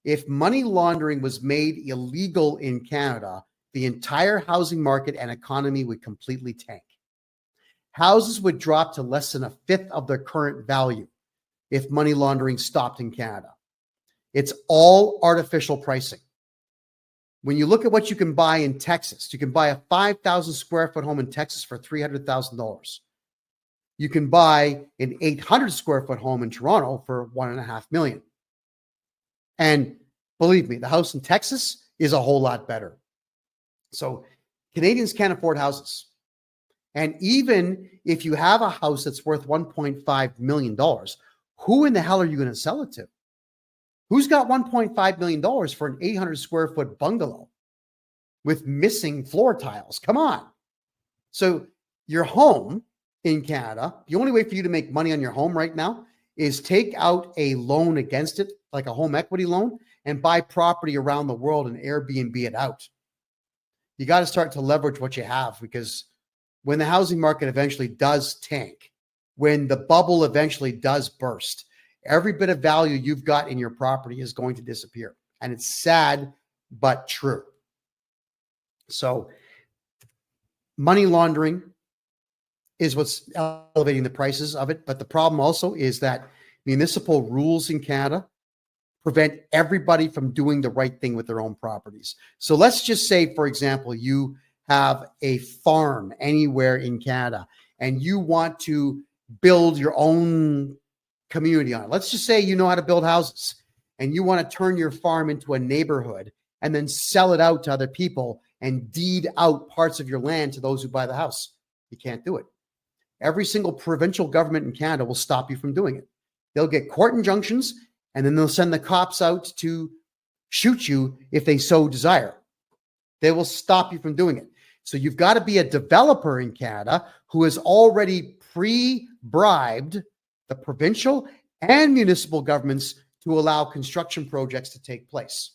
If money laundering was made illegal in Canada, the entire housing market and economy would completely tank. Houses would drop to less than a fifth of their current value if money laundering stopped in Canada. It's all artificial pricing. When you look at what you can buy in Texas, you can buy a 5,000 square foot home in Texas for $300,000. You can buy an 800 square foot home in Toronto for $1.5 million. And believe me, the house in Texas is a whole lot better. So Canadians can't afford houses. And even if you have a house that's worth $1.5 million, who in the hell are you going to sell it to? Who's got $1.5 million for an 800 square foot bungalow with missing floor tiles? Come on. So your home in Canada, the only way for you to make money on your home right now is take out a loan against it, like a home equity loan, and buy property around the world and Airbnb it out. You got to start to leverage what you have, because when the housing market eventually does tank, when the bubble eventually does burst, every bit of value you've got in your property is going to disappear. And it's sad, but true. So money laundering is what's elevating the prices of it. But the problem also is that municipal rules in Canada prevent everybody from doing the right thing with their own properties. So let's just say, for example, you have a farm anywhere in Canada and you want to build your own community on it. Let's just say you know how to build houses and you want to turn your farm into a neighborhood and then sell it out to other people and deed out parts of your land to those who buy the house. You can't do it. Every single provincial government in Canada will stop you from doing it. They'll get court injunctions and then they'll send the cops out to shoot you if they so desire. They will stop you from doing it. So you've got to be a developer in Canada who has already pre-bribed the provincial and municipal governments to allow construction projects to take place.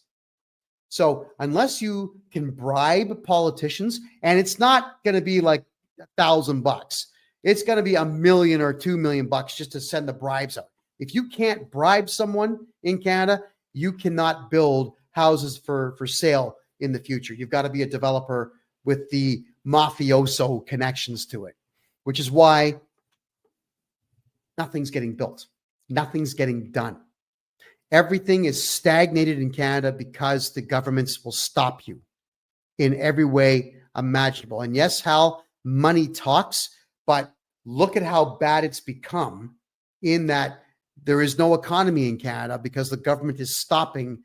So unless you can bribe politicians, and it's not going to be like $1,000, it's going to be $1 million or $2 million just to send the bribes out. If you can't bribe someone in Canada, you cannot build houses for sale in the future. You've got to be a developer with the mafioso connections to it, which is why nothing's getting built. Nothing's getting done. Everything is stagnated in Canada because the governments will stop you in every way imaginable. And yes, Hal, money talks, but look at how bad it's become in that there is no economy in Canada because the government is stopping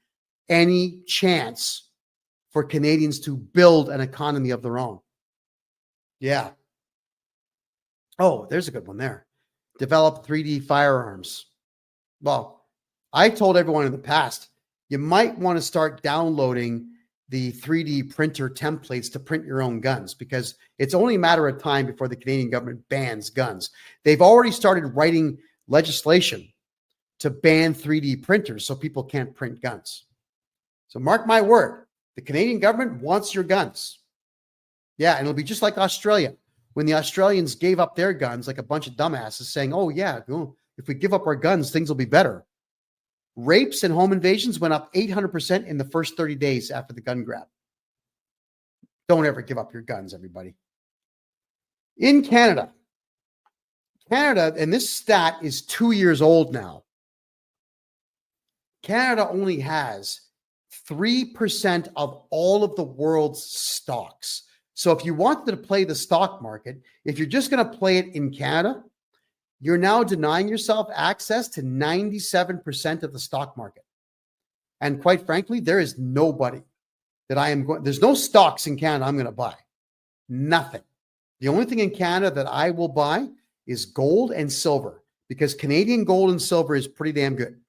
any chance for Canadians to build an economy of their own. Yeah. Oh, there's a good one there. Develop 3D firearms. Well, I told everyone in the past, you might want to start downloading the 3D printer templates to print your own guns, because it's only a matter of time before the Canadian government bans guns. They've already started writing legislation to ban 3D printers so people can't print guns. So mark my word, the Canadian government wants your guns. Yeah, and it'll be just like Australia. When the Australians gave up their guns, like a bunch of dumbasses saying, oh yeah, if we give up our guns, things will be better. Rapes and home invasions went up 800% in the first 30 days after the gun grab. Don't ever give up your guns, everybody. In Canada, and this stat is 2 years old now, Canada only has 3% of all of the world's stocks. So if you wanted to play the stock market, if you're just going to play it in Canada, you're now denying yourself access to 97% of the stock market. And quite frankly, there is nobody that there's no stocks in Canada I'm going to buy. Nothing. The only thing in Canada that I will buy is gold and silver, because Canadian gold and silver is pretty damn good.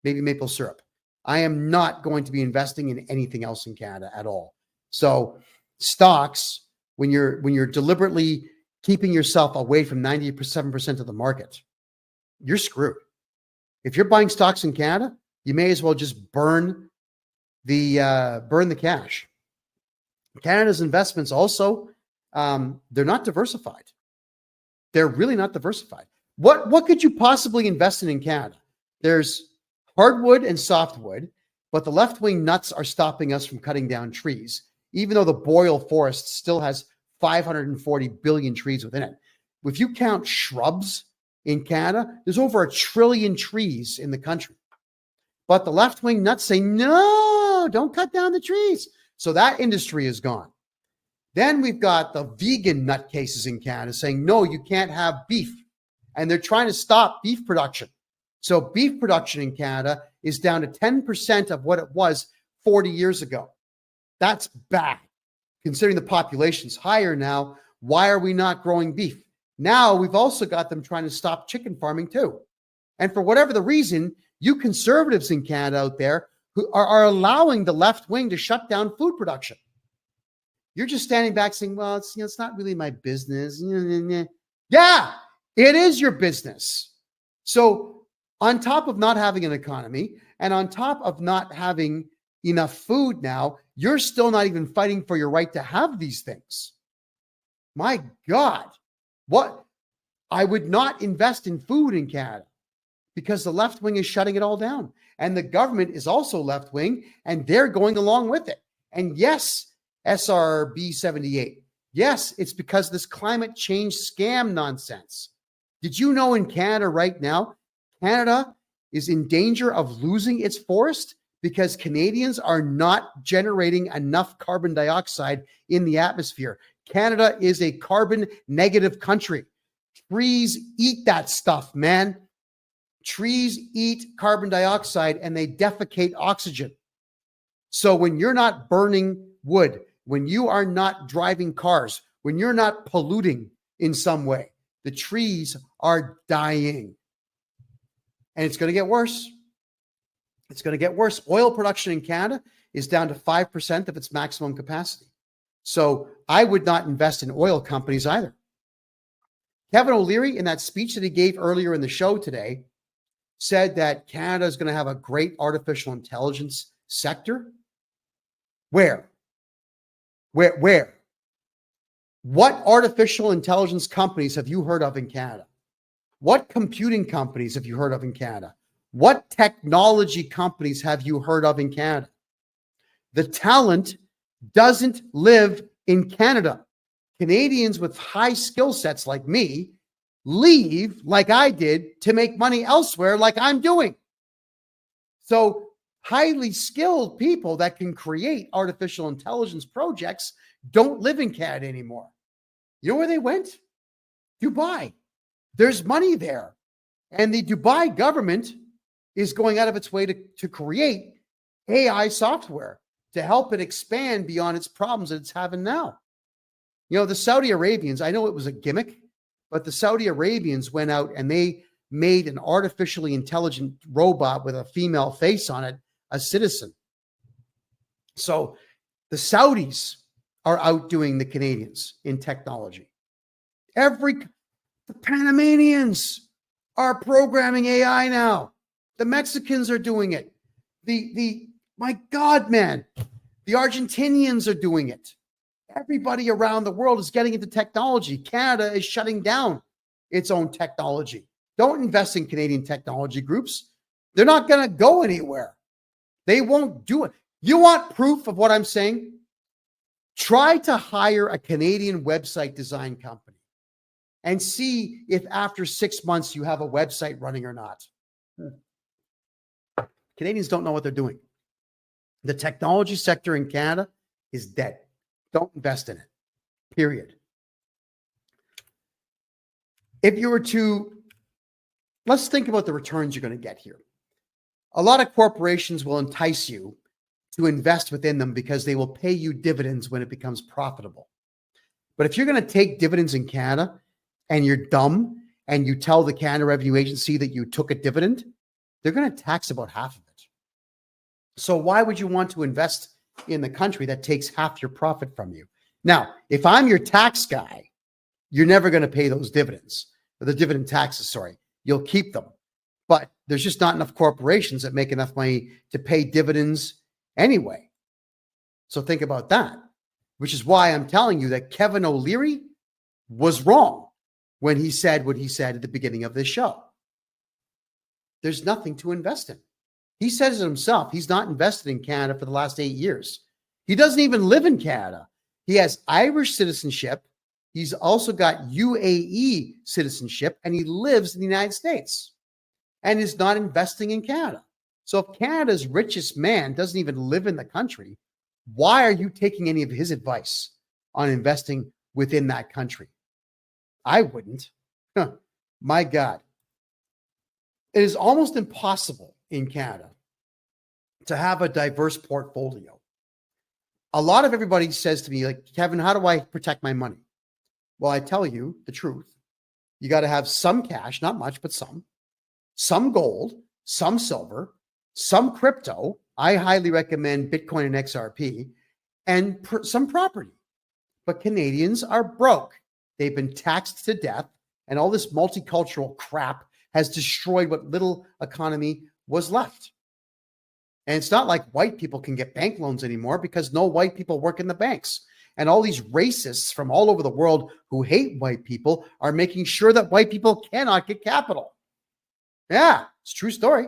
Maybe maple syrup. I am not going to be investing in anything else in Canada at all. So stocks, when you're deliberately keeping yourself away from 97% of the market, you're screwed. If you're buying stocks in Canada, you may as well just burn the cash. Canada's investments also, they're not diversified. They're really not diversified. What could you possibly invest in Canada? There's hardwood and softwood, but the left-wing nuts are stopping us from cutting down trees, even though the boreal forest still has 540 billion trees within it. If you count shrubs in Canada, there's over 1 trillion trees in the country. But the left-wing nuts say, no, don't cut down the trees. So that industry is gone. Then we've got the vegan nutcases in Canada saying, no, you can't have beef. And they're trying to stop beef production. So beef production in Canada is down to 10% of what it was 40 years ago. That's bad. Considering the population's higher now, why are we not growing beef? Now we've also got them trying to stop chicken farming too. And for whatever the reason, you conservatives in Canada out there who are allowing the left wing to shut down food production. You're just standing back saying, well, it's not really my business. Yeah, it is your business. So on top of not having an economy and on top of not having enough food now, you're still not even fighting for your right to have these things. My God, what? I would not invest in food in Canada because the left wing is shutting it all down. And the government is also left wing and they're going along with it. And yes, SRB 78. Yes, it's because of this climate change scam nonsense. Did you know in Canada right now, Canada is in danger of losing its forest because Canadians are not generating enough carbon dioxide in the atmosphere. Canada is a carbon negative country. Trees eat that stuff, man. Trees eat carbon dioxide and they defecate oxygen. So when you're not burning wood, when you are not driving cars, when you're not polluting in some way, the trees are dying. And it's going to get worse. It's going to get worse. Oil production in Canada is down to 5% of its maximum capacity. So I would not invest in oil companies either. Kevin O'Leary, in that speech that he gave earlier in the show today, said that Canada is going to have a great artificial intelligence sector. Where? What artificial intelligence companies have you heard of in Canada? What computing companies have you heard of in Canada? What technology companies have you heard of in Canada? The talent doesn't live in Canada. Canadians with high skill sets like me leave like I did to make money elsewhere like I'm doing. So highly skilled people that can create artificial intelligence projects don't live in Canada anymore. You know where they went? Dubai. There's money there. And the Dubai government is going out of its way to create AI software to help it expand beyond its problems that it's having now. You know, the Saudi Arabians, I know it was a gimmick, but the Saudi Arabians went out and they made an artificially intelligent robot with a female face on it, a citizen. So the Saudis are outdoing the Canadians in technology. The Panamanians are programming AI now. The Mexicans are doing it. My God, man, the Argentinians are doing it. Everybody around the world is getting into technology. Canada is shutting down its own technology. Don't invest in Canadian technology groups. They're not going to go anywhere. They won't do it. You want proof of what I'm saying? Try to hire a Canadian website design company and see if after 6 months you have a website running or not. Canadians don't know what they're doing. The technology sector in Canada is dead. Don't invest in it, period. If you were to, let's think about the returns you're going to get here. A lot of corporations will entice you to invest within them because they will pay you dividends when it becomes profitable. But if you're going to take dividends in Canada and you're dumb and you tell the Canada Revenue Agency that you took a dividend, they're going to tax about half of it. So why would you want to invest in the country that takes half your profit from you? Now, if I'm your tax guy you're never going to pay those dividends, or the dividend taxes, sorry. You'll keep them. But there's just not enough corporations that make enough money to pay dividends anyway. So think about that, which is why I'm telling you that Kevin O'Leary was wrong when he said what he said at the beginning of this show. There's nothing to invest in. He says it himself. He's not invested in Canada for the last 8 years. He doesn't even live in Canada. He has Irish citizenship. He's also got UAE citizenship, and he lives in the United States and is not investing in Canada. So if Canada's richest man doesn't even live in the country, why are you taking any of his advice on investing within that country? I wouldn't. My God. It is almost impossible in Canada to have a diverse portfolio. A lot of everybody says to me, like, Kevin, how do I protect my money? Well, I tell you the truth. You got to have some cash, not much, but some gold, some silver, some crypto. I highly recommend Bitcoin and XRP, and some property. But Canadians are broke. They've been taxed to death, and all this multicultural crap has destroyed what little economy was left. And it's not like white people can get bank loans anymore because no white people work in the banks. And all these racists from all over the world who hate white people are making sure that white people cannot get capital. Yeah, it's a true story.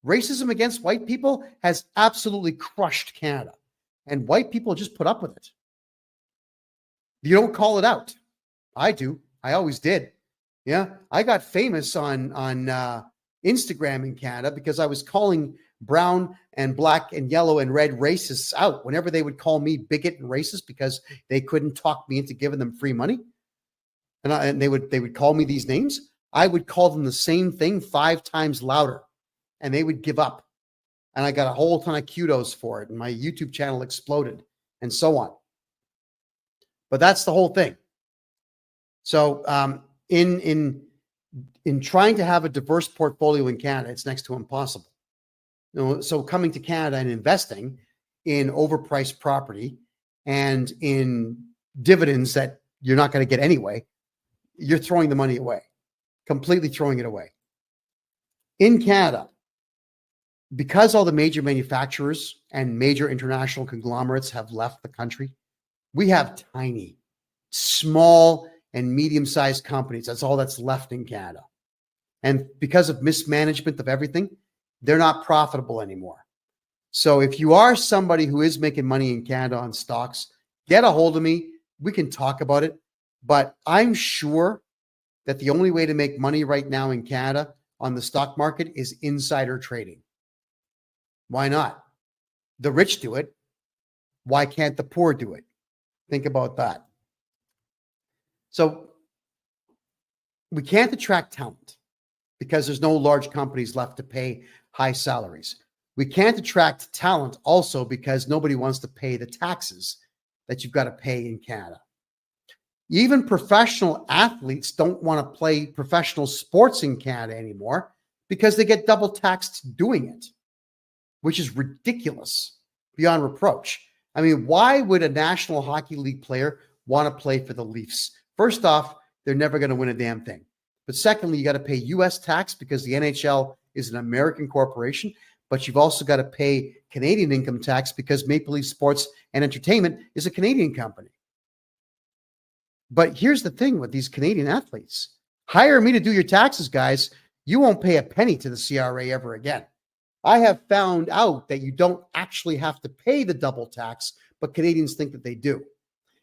Racism against white people has absolutely crushed Canada. And white people just put up with it. You don't call it out. I do. I always did. Yeah, I got famous on Instagram in Canada because I was calling brown and black and yellow and red racists out whenever they would call me bigot and racist because they couldn't talk me into giving them free money. And they would call me these names. I would call them the same thing 5 times louder, and they would give up. And I got a whole ton of kudos for it, and my YouTube channel exploded, and so on. But that's the whole thing. So in trying to have a diverse portfolio in Canada, it's next to impossible. So coming to Canada and investing in overpriced property and in dividends that you're not going to get anyway, you're throwing the money away, completely throwing it away. In Canada, because all the major manufacturers and major international conglomerates have left the country, we have tiny, small, and medium-sized companies. That's all that's left in Canada. And because of mismanagement of everything, they're not profitable anymore. So if you are somebody who is making money in Canada on stocks, get a hold of me. We can talk about it. But I'm sure that the only way to make money right now in Canada on the stock market is insider trading. Why not? The rich do it. Why can't the poor do it? Think about that. So we can't attract talent because there's no large companies left to pay high salaries. We can't attract talent also because nobody wants to pay the taxes that you've got to pay in Canada. Even professional athletes don't want to play professional sports in Canada anymore because they get double taxed doing it, which is ridiculous beyond reproach. I mean, why would a National Hockey League player want to play for the Leafs? First off, they're never going to win a damn thing. But secondly, you got to pay U.S. tax because the NHL is an American corporation, but you've also got to pay Canadian income tax because Maple Leaf Sports and Entertainment is a Canadian company. But here's the thing with these Canadian athletes. Hire me to do your taxes, guys. You won't pay a penny to the CRA ever again. I have found out that you don't actually have to pay the double tax, but Canadians think that they do.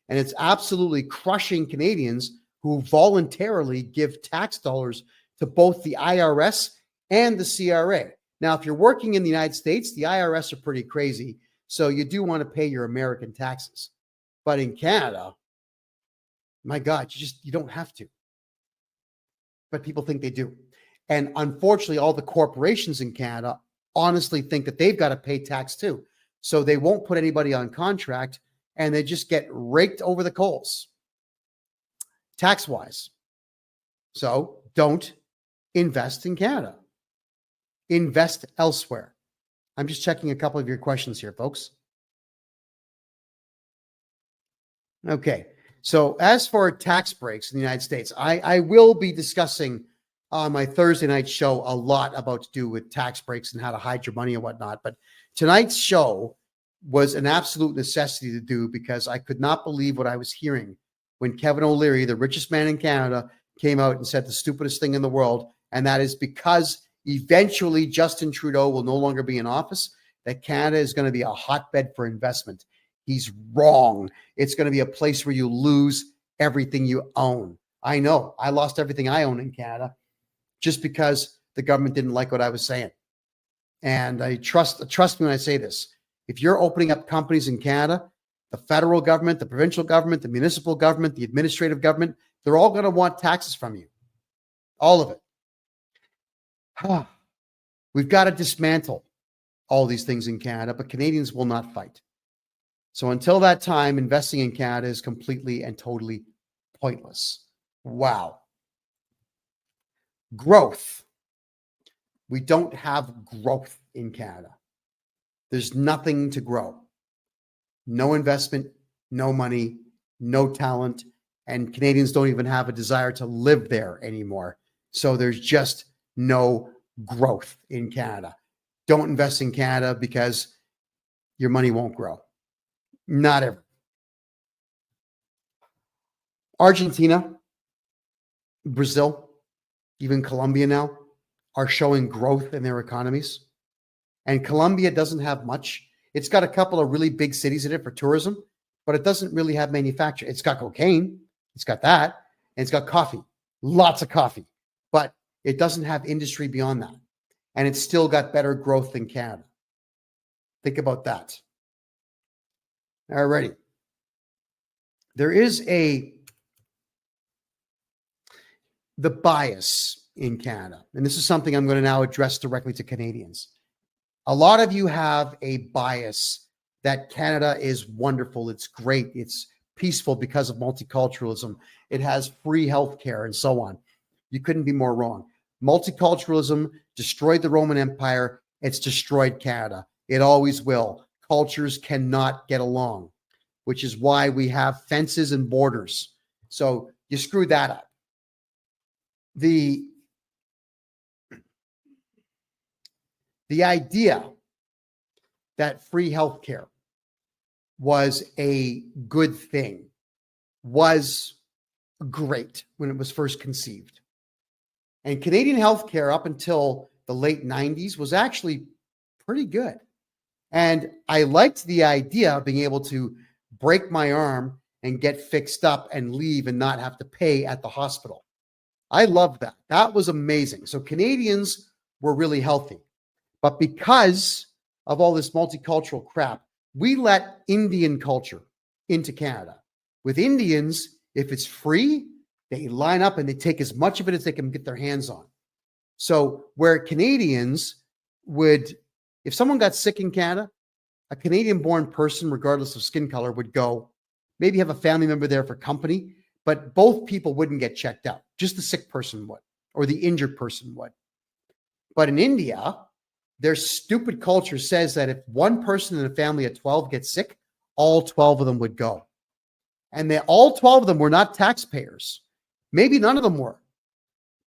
And it's absolutely crushing Canadians who voluntarily give tax dollars to both the IRS and the CRA. Now, if you're working in the United States, the IRS are pretty crazy, so you do want to pay your American taxes. But in Canada, my God, you don't have to. But people think they do. And unfortunately, all the corporations in Canada honestly think that they've got to pay tax too. So they won't put anybody on contract and they just get raked over the coals tax-wise. So don't invest in Canada. Invest elsewhere. I'm just checking a couple of your questions here, folks. Okay. So as for tax breaks in the United States, I will be discussing on my Thursday night show a lot about to do with tax breaks and how to hide your money and whatnot. But tonight's show was an absolute necessity to do because I could not believe what I was hearing when Kevin O'Leary, the richest man in Canada, came out and said the stupidest thing in the world. And that is because eventually Justin Trudeau will no longer be in office, that Canada is going to be a hotbed for investment. He's wrong. It's going to be a place where you lose everything you own. I know. I lost everything I own in Canada just because the government didn't like what I was saying. And I trust me when I say this. If you're opening up companies in Canada, the federal government, the provincial government, the municipal government, the administrative government, they're all going to want taxes from you. All of it. We've got to dismantle all these things in Canada, but Canadians will not fight. So until that time, investing in Canada is completely and totally pointless. Wow. Growth. We don't have growth in Canada. There's nothing to grow. No investment, no money, no talent, and Canadians don't even have a desire to live there anymore. So there's just no growth in Canada. Don't invest in Canada because your money won't grow. Not ever. Argentina, Brazil, even Colombia now are showing growth in their economies. And Colombia doesn't have much. It's got a couple of really big cities in it for tourism, but it doesn't really have manufacturing. It's got cocaine. It's got that. And it's got coffee. Lots of coffee. But it doesn't have industry beyond that. And it's still got better growth than Canada. Think about that. All righty. There is the bias in Canada. And this is something I'm going to now address directly to Canadians. A lot of you have a bias that Canada is wonderful. It's great. It's peaceful because of multiculturalism. It has free healthcare and so on. You couldn't be more wrong. Multiculturalism destroyed the Roman Empire. It's destroyed Canada. It always will. Cultures cannot get along, which is why we have fences and borders. So you screw that up. The idea that free healthcare was a good thing was great when it was first conceived. And Canadian healthcare up until the late 90s was actually pretty good. And I liked the idea of being able to break my arm and get fixed up and leave and not have to pay at the hospital. I loved that. That was amazing. So Canadians were really healthy. But because of all this multicultural crap, we let Indian culture into Canada. With Indians, if it's free, they line up and they take as much of it as they can get their hands on. So where Canadians would, if someone got sick in Canada, a Canadian-born person, regardless of skin color, would go, maybe have a family member there for company, but both people wouldn't get checked out. Just the sick person would, or the injured person would. But in India, their stupid culture says that if one person in a family of 12 gets sick, all 12 of them would go. And all 12 of them were not taxpayers. Maybe none of them were.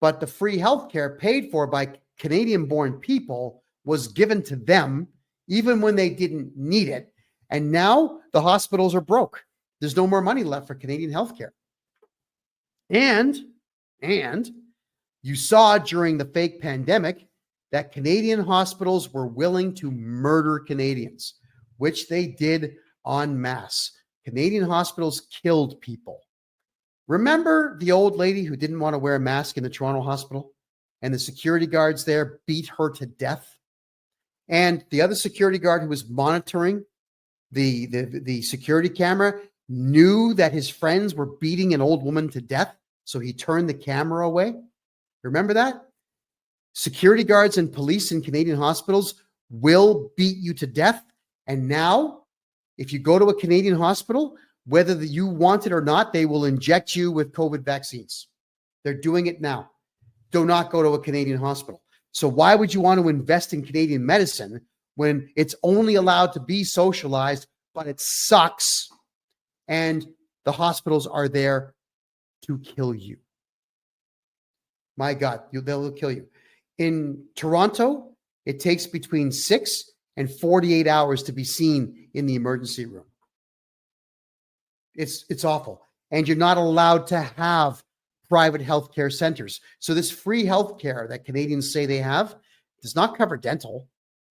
But the free healthcare paid for by Canadian-born people was given to them even when they didn't need it. And now the hospitals are broke. There's no more money left for Canadian healthcare. And you saw during the fake pandemic that Canadian hospitals were willing to murder Canadians, which they did en masse. Canadian hospitals killed people. Remember the old lady who didn't want to wear a mask in the Toronto hospital and the security guards there beat her to death? And the other security guard who was monitoring the security camera knew that his friends were beating an old woman to death, so he turned the camera away. Remember that? Security guards and police in Canadian hospitals will beat you to death. And now, if you go to a Canadian hospital, whether you want it or not, they will inject you with COVID vaccines. They're doing it now. Do not go to a Canadian hospital. So why would you want to invest in Canadian medicine when it's only allowed to be socialized, but it sucks? And the hospitals are there to kill you. My God, they'll kill you. In Toronto, it takes between 6 and 48 hours to be seen in the emergency room. It's awful. And you're not allowed to have private healthcare centers. So this free healthcare that Canadians say they have does not cover dental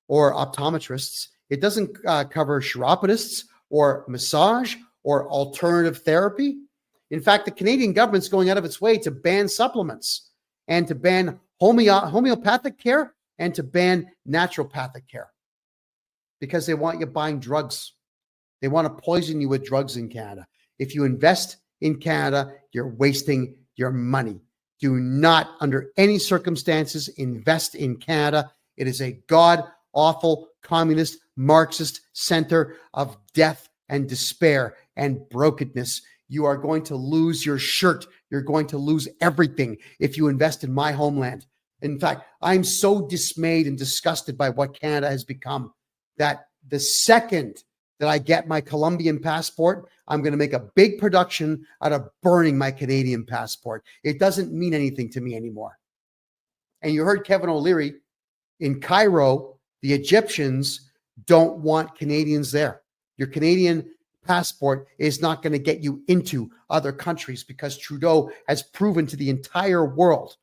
or optometrists. It doesn't cover chiropodists or massage or alternative therapy. In fact, the Canadian government's going out of its way to ban supplements and to ban homeopathic care and to ban naturopathic care because they want you buying drugs. They want to poison you with drugs in Canada. If you invest in Canada, you're wasting your money. Do not, under any circumstances, invest in Canada. It is a god-awful, communist, Marxist center of death and despair and brokenness. You are going to lose your shirt. You're going to lose everything if you invest in my homeland. In fact, I'm so dismayed and disgusted by what Canada has become that the second that I get my Colombian passport, I'm going to make a big production out of burning my Canadian passport. It doesn't mean anything to me anymore. And you heard Kevin O'Leary in Cairo, the Egyptians don't want Canadians there. Your Canadian passport is not going to get you into other countries because Trudeau has proven to the entire world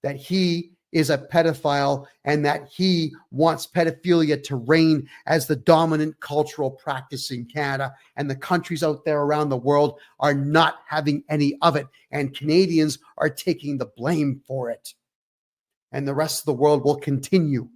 that he is a pedophile and that he wants pedophilia to reign as the dominant cultural practice in Canada. And the countries out there around the world are not having any of it. And Canadians are taking the blame for it. And the rest of the world will continue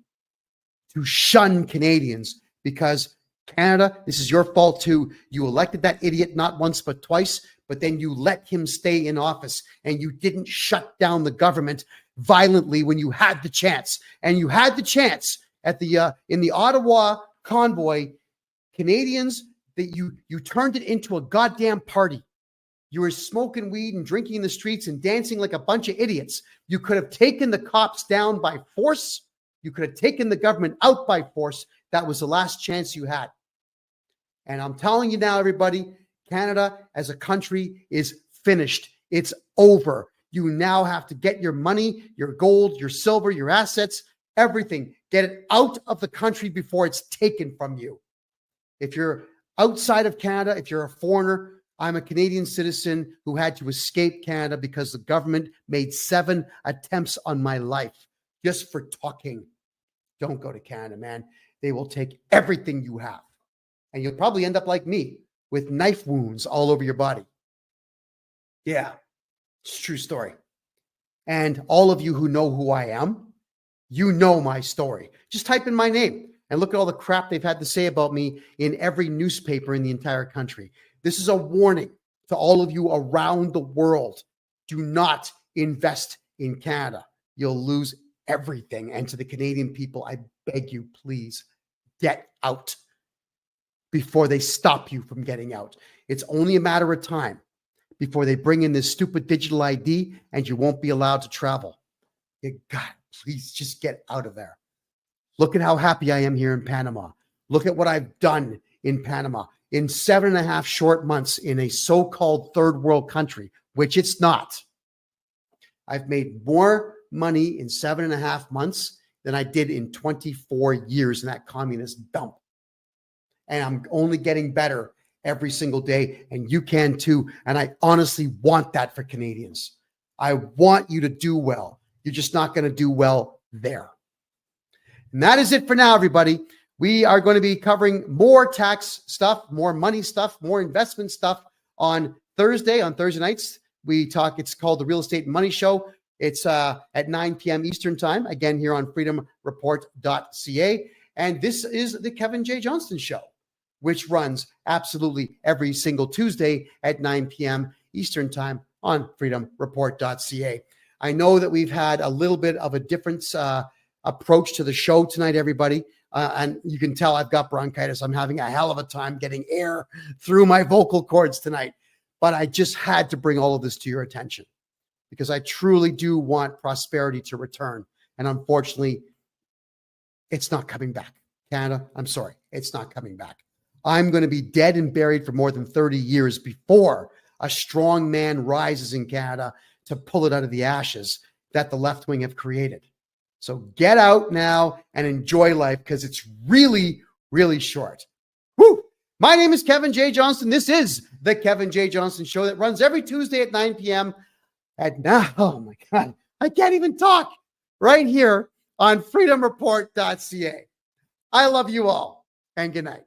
to shun Canadians because Canada, this is your fault too. You elected that idiot not once but twice, but then you let him stay in office and you didn't shut down the government violently when you had the chance. And you had the chance at the in the Ottawa convoy, Canadians, that you turned it into a goddamn party. You were smoking weed and drinking in the streets and dancing like a bunch of idiots. You could have taken the cops down by force. You could have taken the government out by force. That was the last chance you had. And I'm telling you now, everybody, Canada as a country is finished. It's over. You now have to get your money, your gold, your silver, your assets, everything. Get it out of the country before it's taken from you. If you're outside of Canada, if you're a foreigner, I'm a Canadian citizen who had to escape Canada because the government made 7 attempts on my life just for talking. Don't go to Canada, man. They will take everything you have. And you'll probably end up like me with knife wounds all over your body. Yeah, it's a true story. And all of you who know who I am, you know my story. Just type in my name and look at all the crap they've had to say about me in every newspaper in the entire country. This is a warning to all of you around the world. Do not invest in Canada. You'll lose everything. And to the Canadian people, I beg you, please get out before they stop you from getting out. It's only a matter of time before they bring in this stupid digital ID and you won't be allowed to travel. God, please just get out of there. Look at how happy I am here in Panama. Look at what I've done in Panama. In 7.5 short months in a so-called third world country, which it's not. I've made more money in 7.5 months than I did in 24 years in that communist dump. And I'm only getting better every single day, and you can too. And I honestly want that for Canadians. I want you to do well. You're just not going to do well there. And that is it for now, everybody. We are going to be covering more tax stuff, more money stuff, more investment stuff on Thursday. On Thursday nights, we talk. It's called the Real Estate Money Show. It's at 9 p.m. Eastern time, again, here on freedomreport.ca. And this is the Kevin J. Johnston Show, which runs absolutely every single Tuesday at 9 p.m. Eastern time on freedomreport.ca. I know that we've had a little bit of a different approach to the show tonight, everybody. And you can tell I've got bronchitis. I'm having a hell of a time getting air through my vocal cords tonight. But I just had to bring all of this to your attention because I truly do want prosperity to return. And unfortunately, it's not coming back. Canada, I'm sorry, it's not coming back. I'm going to be dead and buried for more than 30 years before a strong man rises in Canada to pull it out of the ashes that the left wing have created. So get out now and enjoy life because it's really, really short. Woo! My name is Kevin J. Johnston. This is the Kevin J. Johnston Show that runs every Tuesday at 9 p.m. And now, oh my God, I can't even talk, right here on freedomreport.ca. I love you all and good night.